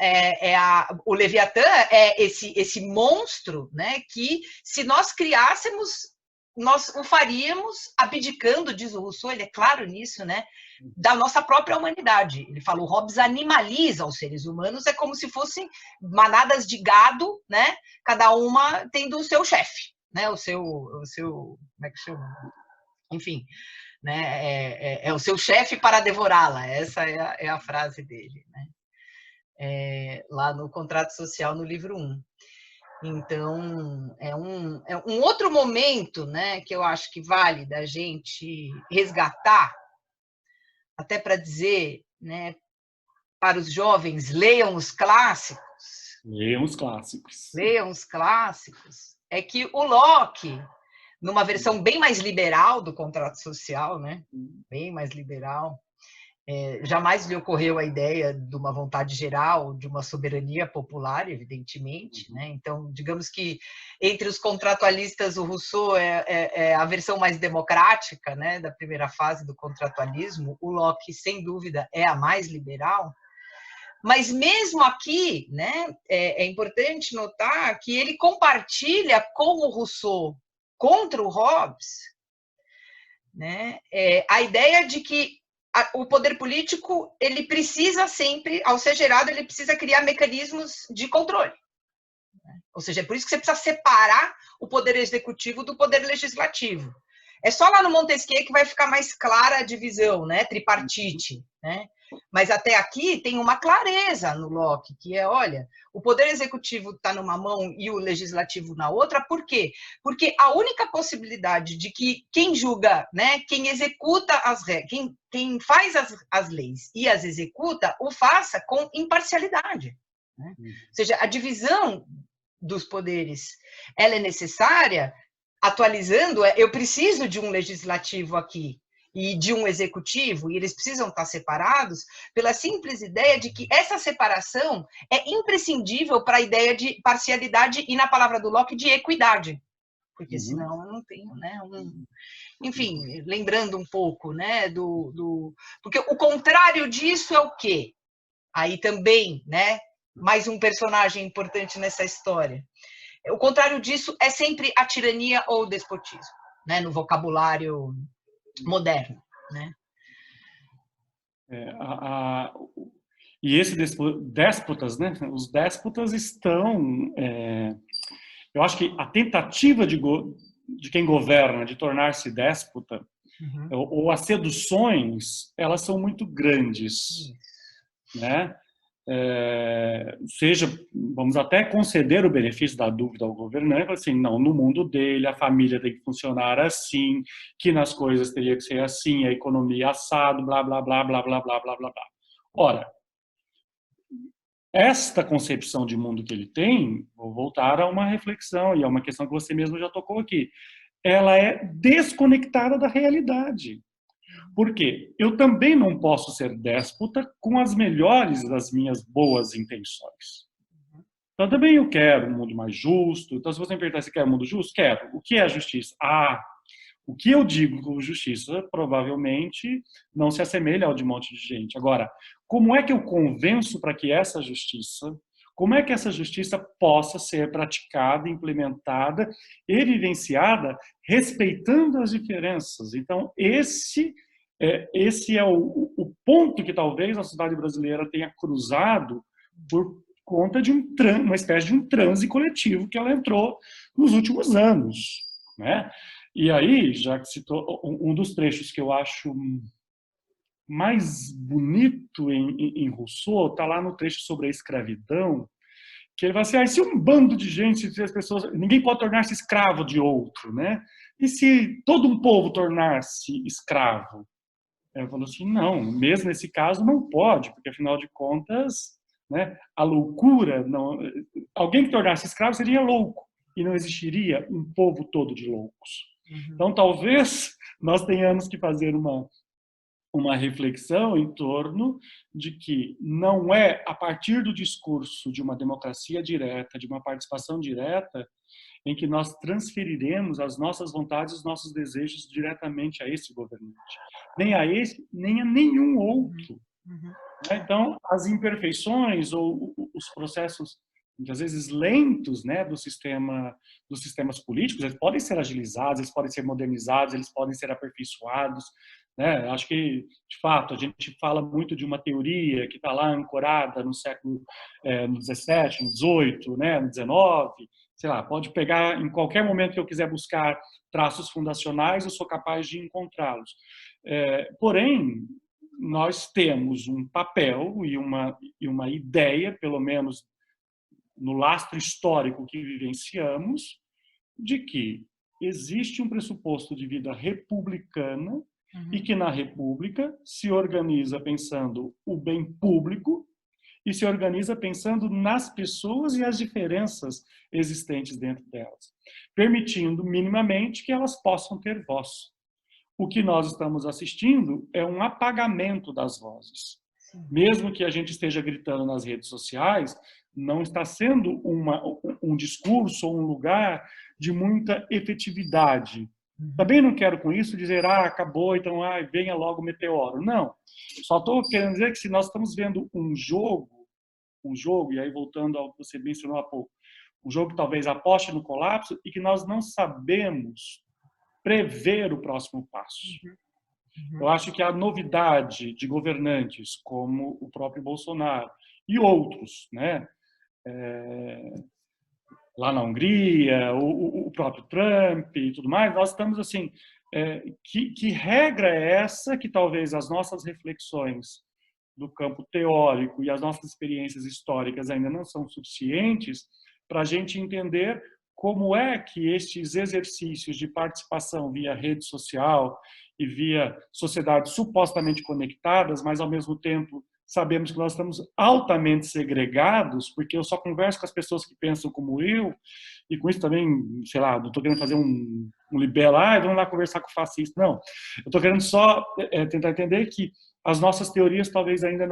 o Leviatã é esse monstro, né, que, se nós criássemos, nós o faríamos abdicando, diz o Rousseau, ele é claro nisso, né, da nossa própria humanidade. Ele fala, o Hobbes animaliza os seres humanos, é como se fossem manadas de gado, né, cada uma tendo o seu chefe, né, o seu, como é que chama? Enfim, né, é o seu chefe para devorá-la, essa é a frase dele, né, lá no Contrato Social, no livro 1. Então, é um outro momento, né, que eu acho que vale da gente resgatar, até para dizer, né, para os jovens, leiam os clássicos. Leiam os clássicos. Leiam os clássicos. É que o Locke, numa versão bem mais liberal do contrato social, né, bem mais liberal, jamais lhe ocorreu a ideia de uma vontade geral, de uma soberania popular, evidentemente, né? Então, digamos que entre os contratualistas, o Rousseau é a versão mais democrática, né, da primeira fase do contratualismo, o Locke, sem dúvida, é a mais liberal. Mas mesmo aqui, né, é importante notar que ele compartilha com o Rousseau contra o Hobbes, né, a ideia de que o poder político, ele precisa sempre, ao ser gerado, ele precisa criar mecanismos de controle. Ou seja, é por isso que você precisa separar o poder executivo do poder legislativo. É só lá no Montesquieu que vai ficar mais clara a divisão, né, tripartite, né? Mas até aqui tem uma clareza no Locke, que é, olha, o poder executivo está numa mão e o legislativo na outra, por quê? Porque a única possibilidade de que quem julga, né, quem executa as regras, quem faz as leis e as executa, o faça com imparcialidade. Né? Ou seja, a divisão dos poderes, ela é necessária, atualizando, eu preciso de um legislativo aqui, e de um executivo, e eles precisam estar separados, pela simples ideia de que essa separação é imprescindível para a ideia de parcialidade e, na palavra do Locke, de equidade. Porque senão eu não tenho, né? Enfim, lembrando um pouco, né? Porque o contrário disso é o quê? Aí também, né? Mais um personagem importante nessa história. O contrário disso é sempre a tirania ou o despotismo, né? No vocabulário moderno, né? E esses déspotas, né? Os déspotas estão... eu acho que a tentativa de quem governa de tornar-se déspota, ou as seduções, elas são muito grandes, né? Seja, vamos até conceder o benefício da dúvida ao governante, assim, não, no mundo dele, a família tem que funcionar assim, que nas coisas teria que ser assim, a economia assado, blá, blá, blá, blá, blá, blá, blá, blá, blá. Ora, esta concepção de mundo que ele tem, vou voltar a uma reflexão, e é uma questão que você mesmo já tocou aqui, ela é desconectada da realidade. Porque eu também não posso ser déspota com as melhores das minhas boas intenções. Então, também eu quero um mundo mais justo. Então, se você me perguntar se quer um mundo justo, quero. O que é justiça? O que eu digo como justiça provavelmente não se assemelha ao de um monte de gente. Agora, como é que eu convenço para que essa justiça, como é que essa justiça possa ser praticada, implementada e vivenciada respeitando as diferenças? Então, esse é o ponto que talvez a sociedade brasileira tenha cruzado por conta de uma espécie de um transe coletivo que ela entrou nos últimos anos, né? E aí, já que citou um dos trechos que eu acho mais bonito em Rousseau, está lá no trecho sobre a escravidão, que ele vai assim, se um bando de gente, se as pessoas, ninguém pode tornar-se escravo de outro, né? E se todo um povo tornar-se escravo? Ele falou assim, não, mesmo nesse caso não pode, porque afinal de contas, né, a loucura, não, alguém que tornasse escravo seria louco, e não existiria um povo todo de loucos. Então, talvez nós tenhamos que fazer uma reflexão em torno de que não é a partir do discurso de uma democracia direta, de uma participação direta, em que nós transferiremos as nossas vontades, os nossos desejos diretamente a esse governante. Nem a esse, nem a nenhum outro. Então, as imperfeições ou os processos, muitas vezes lentos, né, dos sistemas políticos, eles podem ser agilizados, eles podem ser modernizados, eles podem ser aperfeiçoados, né? Acho que, de fato, a gente fala muito de uma teoria que está lá ancorada no século no 17, no 18, né, no 19, sei lá, pode pegar em qualquer momento que eu quiser buscar traços fundacionais, eu sou capaz de encontrá-los. Porém, nós temos um papel e uma ideia, pelo menos no lastro histórico que vivenciamos, de que existe um pressuposto de vida republicana e que na república se organiza pensando o bem público e se organiza pensando nas pessoas e as diferenças existentes dentro delas, permitindo minimamente que elas possam ter voz. O que nós estamos assistindo é um apagamento das vozes. Mesmo que a gente esteja gritando nas redes sociais, não está sendo um discurso ou um lugar de muita efetividade. Também não quero com isso dizer, acabou, então venha logo o meteoro. Não. Só estou querendo dizer que se nós estamos vendo um jogo, e aí voltando ao que você mencionou há pouco, um jogo que talvez aposte no colapso e que nós não sabemos prever o próximo passo. Eu acho que a novidade de governantes como o próprio Bolsonaro e outros, né, lá na Hungria, o próprio Trump e tudo mais, nós estamos assim, que regra é essa que talvez as nossas reflexões do campo teórico e as nossas experiências históricas ainda não são suficientes para a gente entender como é que estes exercícios de participação via rede social e via sociedades supostamente conectadas, mas ao mesmo tempo sabemos que nós estamos altamente segregados, porque eu só converso com as pessoas que pensam como eu, e com isso também, sei lá, não estou querendo fazer um libelo, vamos lá conversar com o fascista. Não, eu estou querendo só tentar entender que as nossas teorias talvez ainda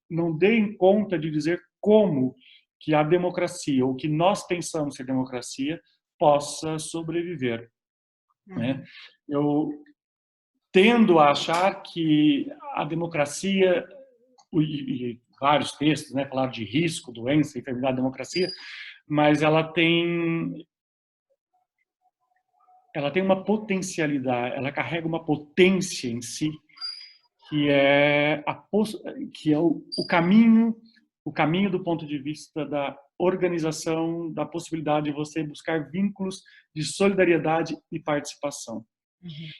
não deem conta de dizer como que a democracia, ou que nós pensamos ser democracia, possa sobreviver. Né? Eu tendo a achar que a democracia, e vários textos, né, falaram de risco, doença, enfermidade, democracia, mas ela tem uma potencialidade, ela carrega uma potência em si, que é o caminho do ponto de vista da organização, da possibilidade de você buscar vínculos de solidariedade e participação.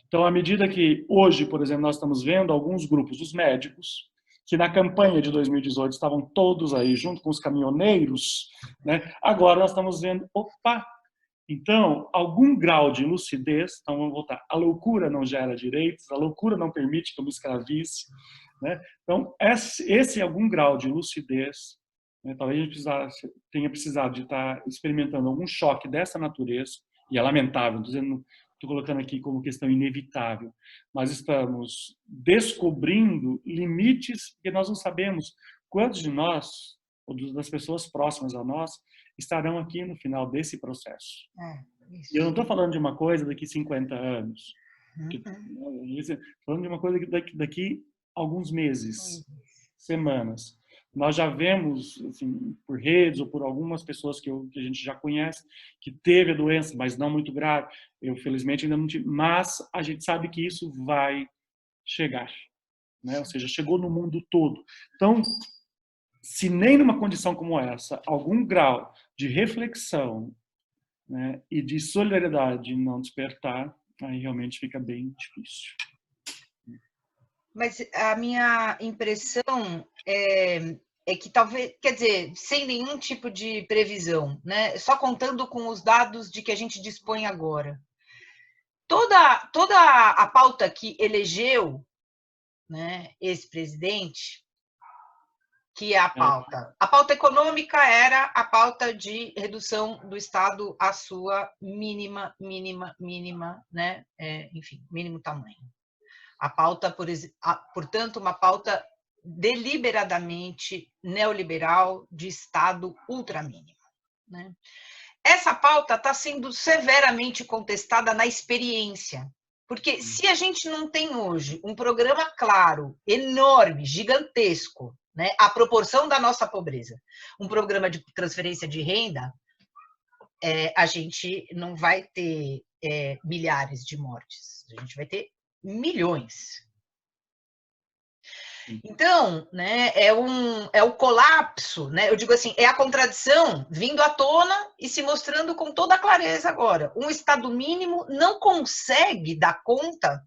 Então, à medida que hoje, por exemplo, nós estamos vendo alguns grupos, os médicos, que na campanha de 2018 estavam todos aí junto com os caminhoneiros, né? Agora nós estamos vendo, opa, então, algum grau de lucidez, então vamos voltar, a loucura não gera direitos, a loucura não permite que eu me escravize, né? Então, esse algum grau de lucidez, né? Talvez a gente tenha precisado de estar experimentando algum choque dessa natureza, e é lamentável, estou colocando aqui como questão inevitável, mas estamos descobrindo limites que nós não sabemos quantos de nós, ou das pessoas próximas a nós, estarão aqui no final desse processo. E eu não estou falando de uma coisa daqui 50 anos. Estou falando de uma coisa daqui alguns meses, semanas. Nós já vemos, assim, por redes ou por algumas pessoas que a gente já conhece, que teve a doença, mas não muito grave. Eu, felizmente, ainda não tive. Mas a gente sabe que isso vai chegar. Né? Ou seja, chegou no mundo todo. Então, se nem numa condição como essa, algum grau de reflexão, né, e de solidariedade não despertar, aí realmente fica bem difícil. Mas a minha impressão é que talvez, quer dizer, sem nenhum tipo de previsão, né? Só contando com os dados de que a gente dispõe agora. Toda a pauta que elegeu, né, esse presidente, que é a pauta econômica era a pauta de redução do Estado à sua mínima, né? Enfim, mínimo tamanho. A pauta, portanto, uma pauta deliberadamente neoliberal de Estado ultramínimo. Né? Essa pauta está sendo severamente contestada na experiência, porque se a gente não tem hoje um programa claro, enorme, gigantesco, né, à proporção da nossa pobreza, um programa de transferência de renda, a gente não vai ter milhares de mortes, a gente vai ter milhões. Então, né, é o colapso, né? Eu digo assim, é a contradição vindo à tona e se mostrando com toda a clareza agora. Um Estado mínimo não consegue dar conta,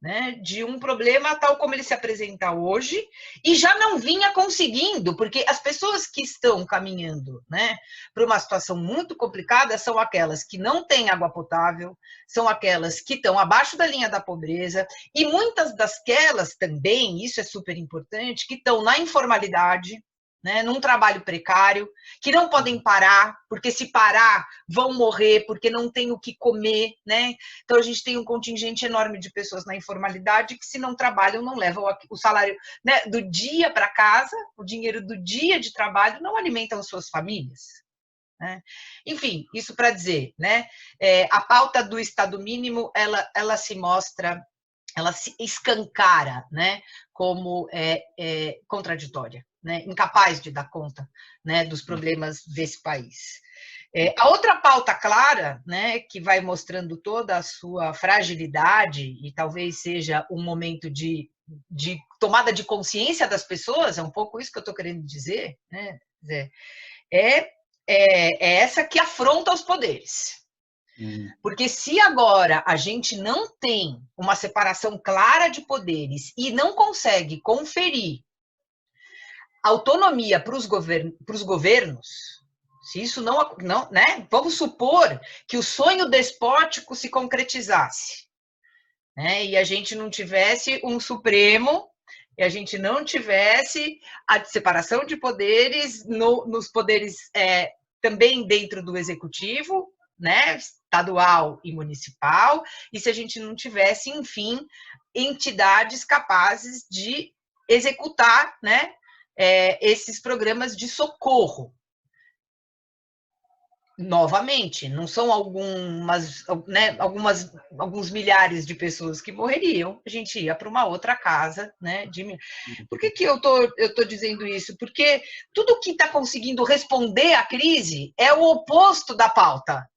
né, de um problema tal como ele se apresenta hoje, e já não vinha conseguindo, porque as pessoas que estão caminhando, né, para uma situação muito complicada são aquelas que não têm água potável, são aquelas que estão abaixo da linha da pobreza, e muitas dasquelas também, isso é super importante, que estão na informalidade, né, num trabalho precário, que não podem parar, porque se parar vão morrer, porque não tem o que comer, né? Então a gente tem um contingente enorme de pessoas na informalidade que, se não trabalham, não levam o salário, né, do dia para casa, o dinheiro do dia de trabalho, não alimentam suas famílias. Né? Enfim, isso para dizer, né? A pauta do Estado mínimo, ela se mostra, ela se escancara, né, como contraditória, né, incapaz de dar conta, né, dos problemas desse país. A outra pauta clara, né, que vai mostrando toda a sua fragilidade, e talvez seja um momento de tomada de consciência das pessoas, é um pouco isso que eu estou querendo dizer, né, é essa que afronta os poderes. Porque se agora a gente não tem uma separação clara de poderes e não consegue conferir autonomia para os governos, se isso não, né? Vamos supor que o sonho despótico se concretizasse, né? E a gente não tivesse um Supremo e a gente não tivesse a separação de poderes nos poderes também dentro do executivo, né, estadual e municipal, e se a gente não tivesse, enfim, entidades capazes de executar, né, esses programas de socorro. Novamente, não são alguns milhares de pessoas que morreriam, a gente ia para uma outra casa, né? Por que eu tô dizendo isso? Porque tudo que está conseguindo responder à crise é o oposto da pauta,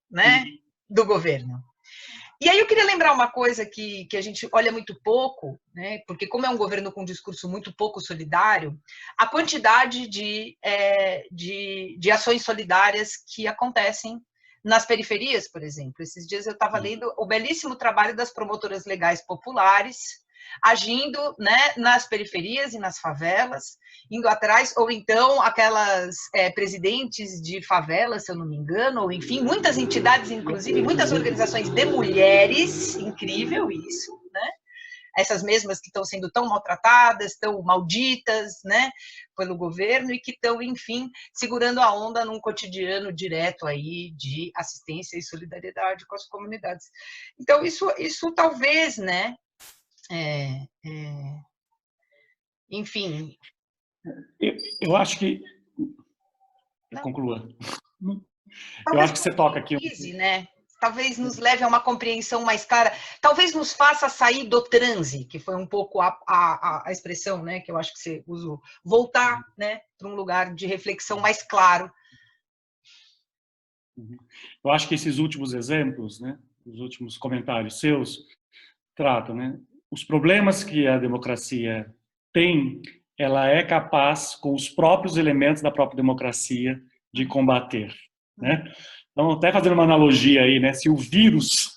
né? Do governo. E aí eu queria lembrar uma coisa que a gente olha muito pouco, né? Porque como é um governo com um discurso muito pouco solidário, a quantidade de ações solidárias que acontecem nas periferias, por exemplo. Esses dias eu estava lendo o belíssimo trabalho das promotoras legais populares, agindo, né, nas periferias e nas favelas, indo atrás, ou então aquelas presidentes de favelas, se eu não me engano, ou enfim, muitas entidades, inclusive muitas organizações de mulheres, incrível isso, né? Essas mesmas que estão sendo tão maltratadas, tão malditas, né, pelo governo e que estão, enfim, segurando a onda num cotidiano direto aí de assistência e solidariedade com as comunidades. Então, isso talvez, né, enfim. Eu acho que... Não. Conclua. Eu Talvez acho que você toca aqui. crise, né? Talvez nos leve a uma compreensão mais clara, talvez nos faça sair do transe, que foi um pouco a expressão, né, que eu acho que você usou, voltar, né, para um lugar de reflexão mais claro. Eu acho que esses últimos exemplos, né, os últimos comentários seus, tratam, né, os problemas que a democracia tem, ela é capaz, com os próprios elementos da própria democracia, de combater, né? Então, até fazendo uma analogia aí, né, se o vírus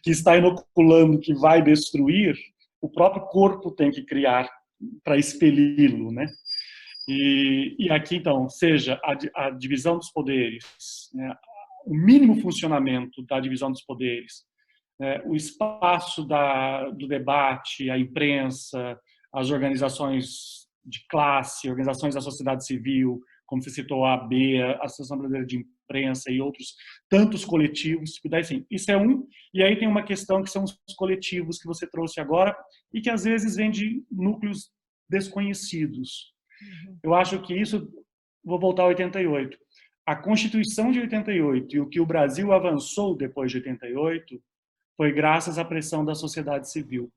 que está inoculando, que vai destruir, o próprio corpo tem que criar para expeli-lo, né? E aqui, então, seja a divisão dos poderes, né, o mínimo funcionamento da divisão dos poderes, né, o espaço do debate, a imprensa, as organizações de classe, organizações da sociedade civil, como você citou, a AB, a Associação Brasileira de Imprensa e outros tantos coletivos, que daí, assim, isso é um, e aí tem uma questão que são os coletivos que você trouxe agora e que às vezes vêm de núcleos desconhecidos. Eu acho que isso, vou voltar a 88, a Constituição de 88 e o que o Brasil avançou depois de 88 foi graças à pressão da sociedade civil.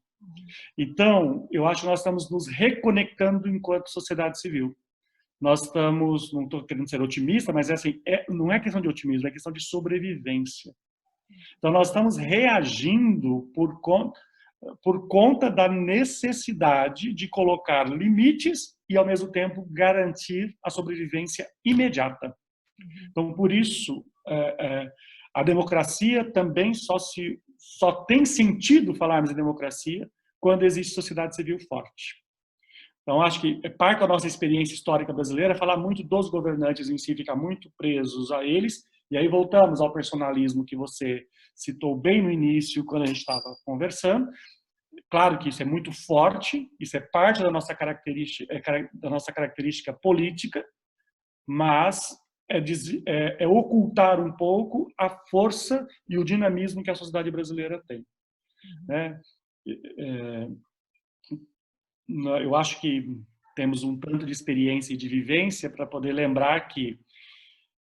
Então, eu acho que nós estamos nos reconectando enquanto sociedade civil. Nós estamos, não estou querendo ser otimista, mas assim, não é questão de otimismo, é questão de sobrevivência. Então, nós estamos reagindo por conta da necessidade de colocar limites e, ao mesmo tempo, garantir a sobrevivência imediata. Então, por isso, a democracia também só tem sentido falarmos em democracia quando existe sociedade civil forte. Então, acho que parte da nossa experiência histórica brasileira é falar muito dos governantes em si, ficar muito presos a eles, e aí voltamos ao personalismo que você citou bem no início, quando a gente estava conversando. Claro que isso é muito forte, isso é parte da nossa característica política, mas é ocultar um pouco a força e o dinamismo que a sociedade brasileira tem. Né? Eu acho que temos um tanto de experiência e de vivência para poder lembrar que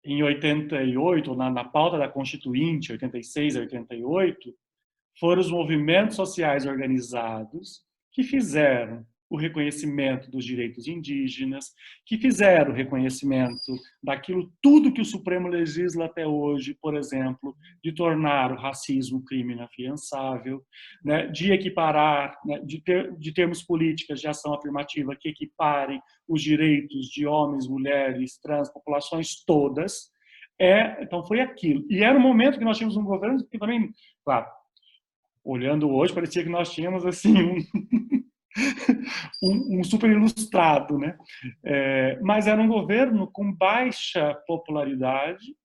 em 88, na pauta da Constituinte, 86 a 88, foram os movimentos sociais organizados que fizeram o reconhecimento dos direitos indígenas, que fizeram o reconhecimento daquilo tudo que o Supremo legisla até hoje, por exemplo, de tornar o racismo crime inafiançável, né, de equiparar, né, de termos políticas de ação afirmativa que equiparem os direitos de homens, mulheres, trans, populações todas. Então foi aquilo. E era um momento que nós tínhamos um governo que também, claro, olhando hoje, parecia que nós tínhamos assim um super ilustrado, né? Mas era um governo com baixa popularidade,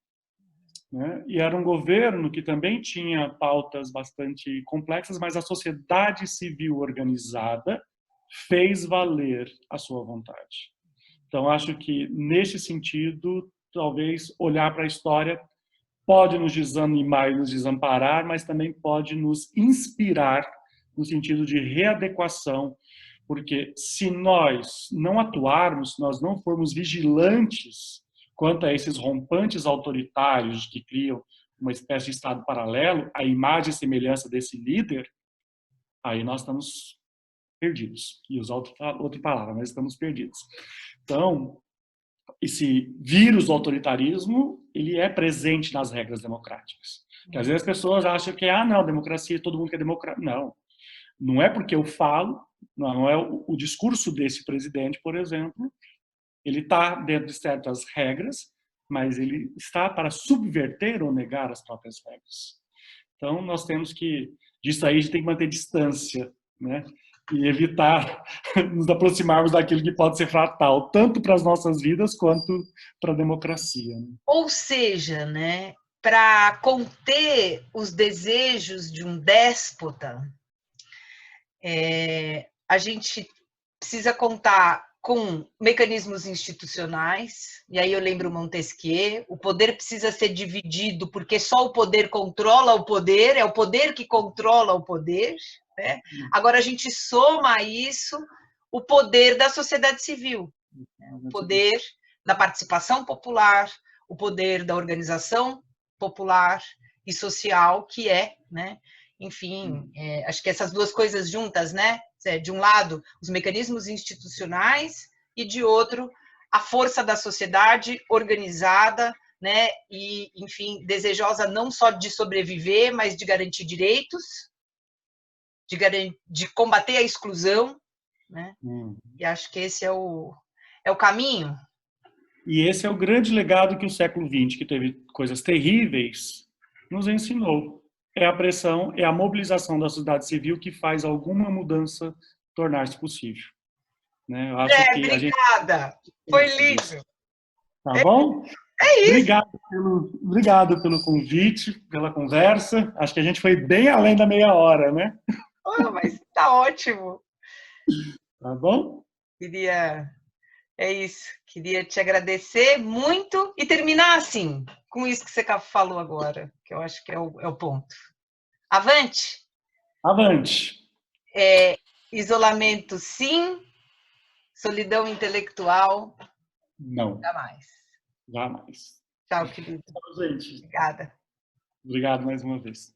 né? E era um governo que também tinha pautas bastante complexas, mas a sociedade civil organizada fez valer a sua vontade. Então, acho que, nesse sentido, talvez olhar para a história pode nos desanimar e nos desamparar, mas também pode nos inspirar no sentido de readequação, porque se nós não atuarmos, se nós não formos vigilantes quanto a esses rompantes autoritários que criam uma espécie de Estado paralelo, a imagem e semelhança desse líder, aí nós estamos perdidos. E usar outra palavra, mas estamos perdidos. Então, esse vírus do autoritarismo, ele é presente nas regras democráticas. Porque às vezes as pessoas acham que, não, democracia, todo mundo quer democracia. Não, não é porque eu falo, não é o discurso desse presidente, por exemplo, ele está dentro de certas regras, mas ele está para subverter ou negar as próprias regras. Então, nós temos que, disso aí, a gente tem que manter distância, né? E evitar nos aproximarmos daquilo que pode ser fatal, tanto para as nossas vidas quanto para a democracia. Ou seja, né, para conter os desejos de um déspota, a gente precisa contar com mecanismos institucionais, e aí eu lembro Montesquieu, o poder precisa ser dividido, porque só o poder controla o poder, é o poder que controla o poder, né? Agora a gente soma a isso o poder da sociedade civil, né? O poder da participação popular, o poder da organização popular e social, que é, né? Enfim, acho que essas duas coisas juntas, né? De um lado, os mecanismos institucionais e, de outro, a força da sociedade organizada, né? E, enfim, desejosa não só de sobreviver, mas de garantir direitos, de combater a exclusão, né? E acho que esse é o caminho. E esse é o grande legado que o século XX, que teve coisas terríveis, nos ensinou. É a pressão, é a mobilização da sociedade civil que faz alguma mudança tornar-se possível. Né? Eu acho que obrigada! Foi lindo! Tá bom? É isso! Obrigado pelo convite, pela conversa. Acho que a gente foi bem além da meia hora, né? Mas tá ótimo! Tá bom? É isso. Queria te agradecer muito e terminar assim, com isso que você falou agora, que eu acho que é o ponto. Avante! Avante! Isolamento, sim. Solidão intelectual, não. Jamais. Jamais. Tchau, querido. Tchau, gente. Obrigada. Obrigado mais uma vez.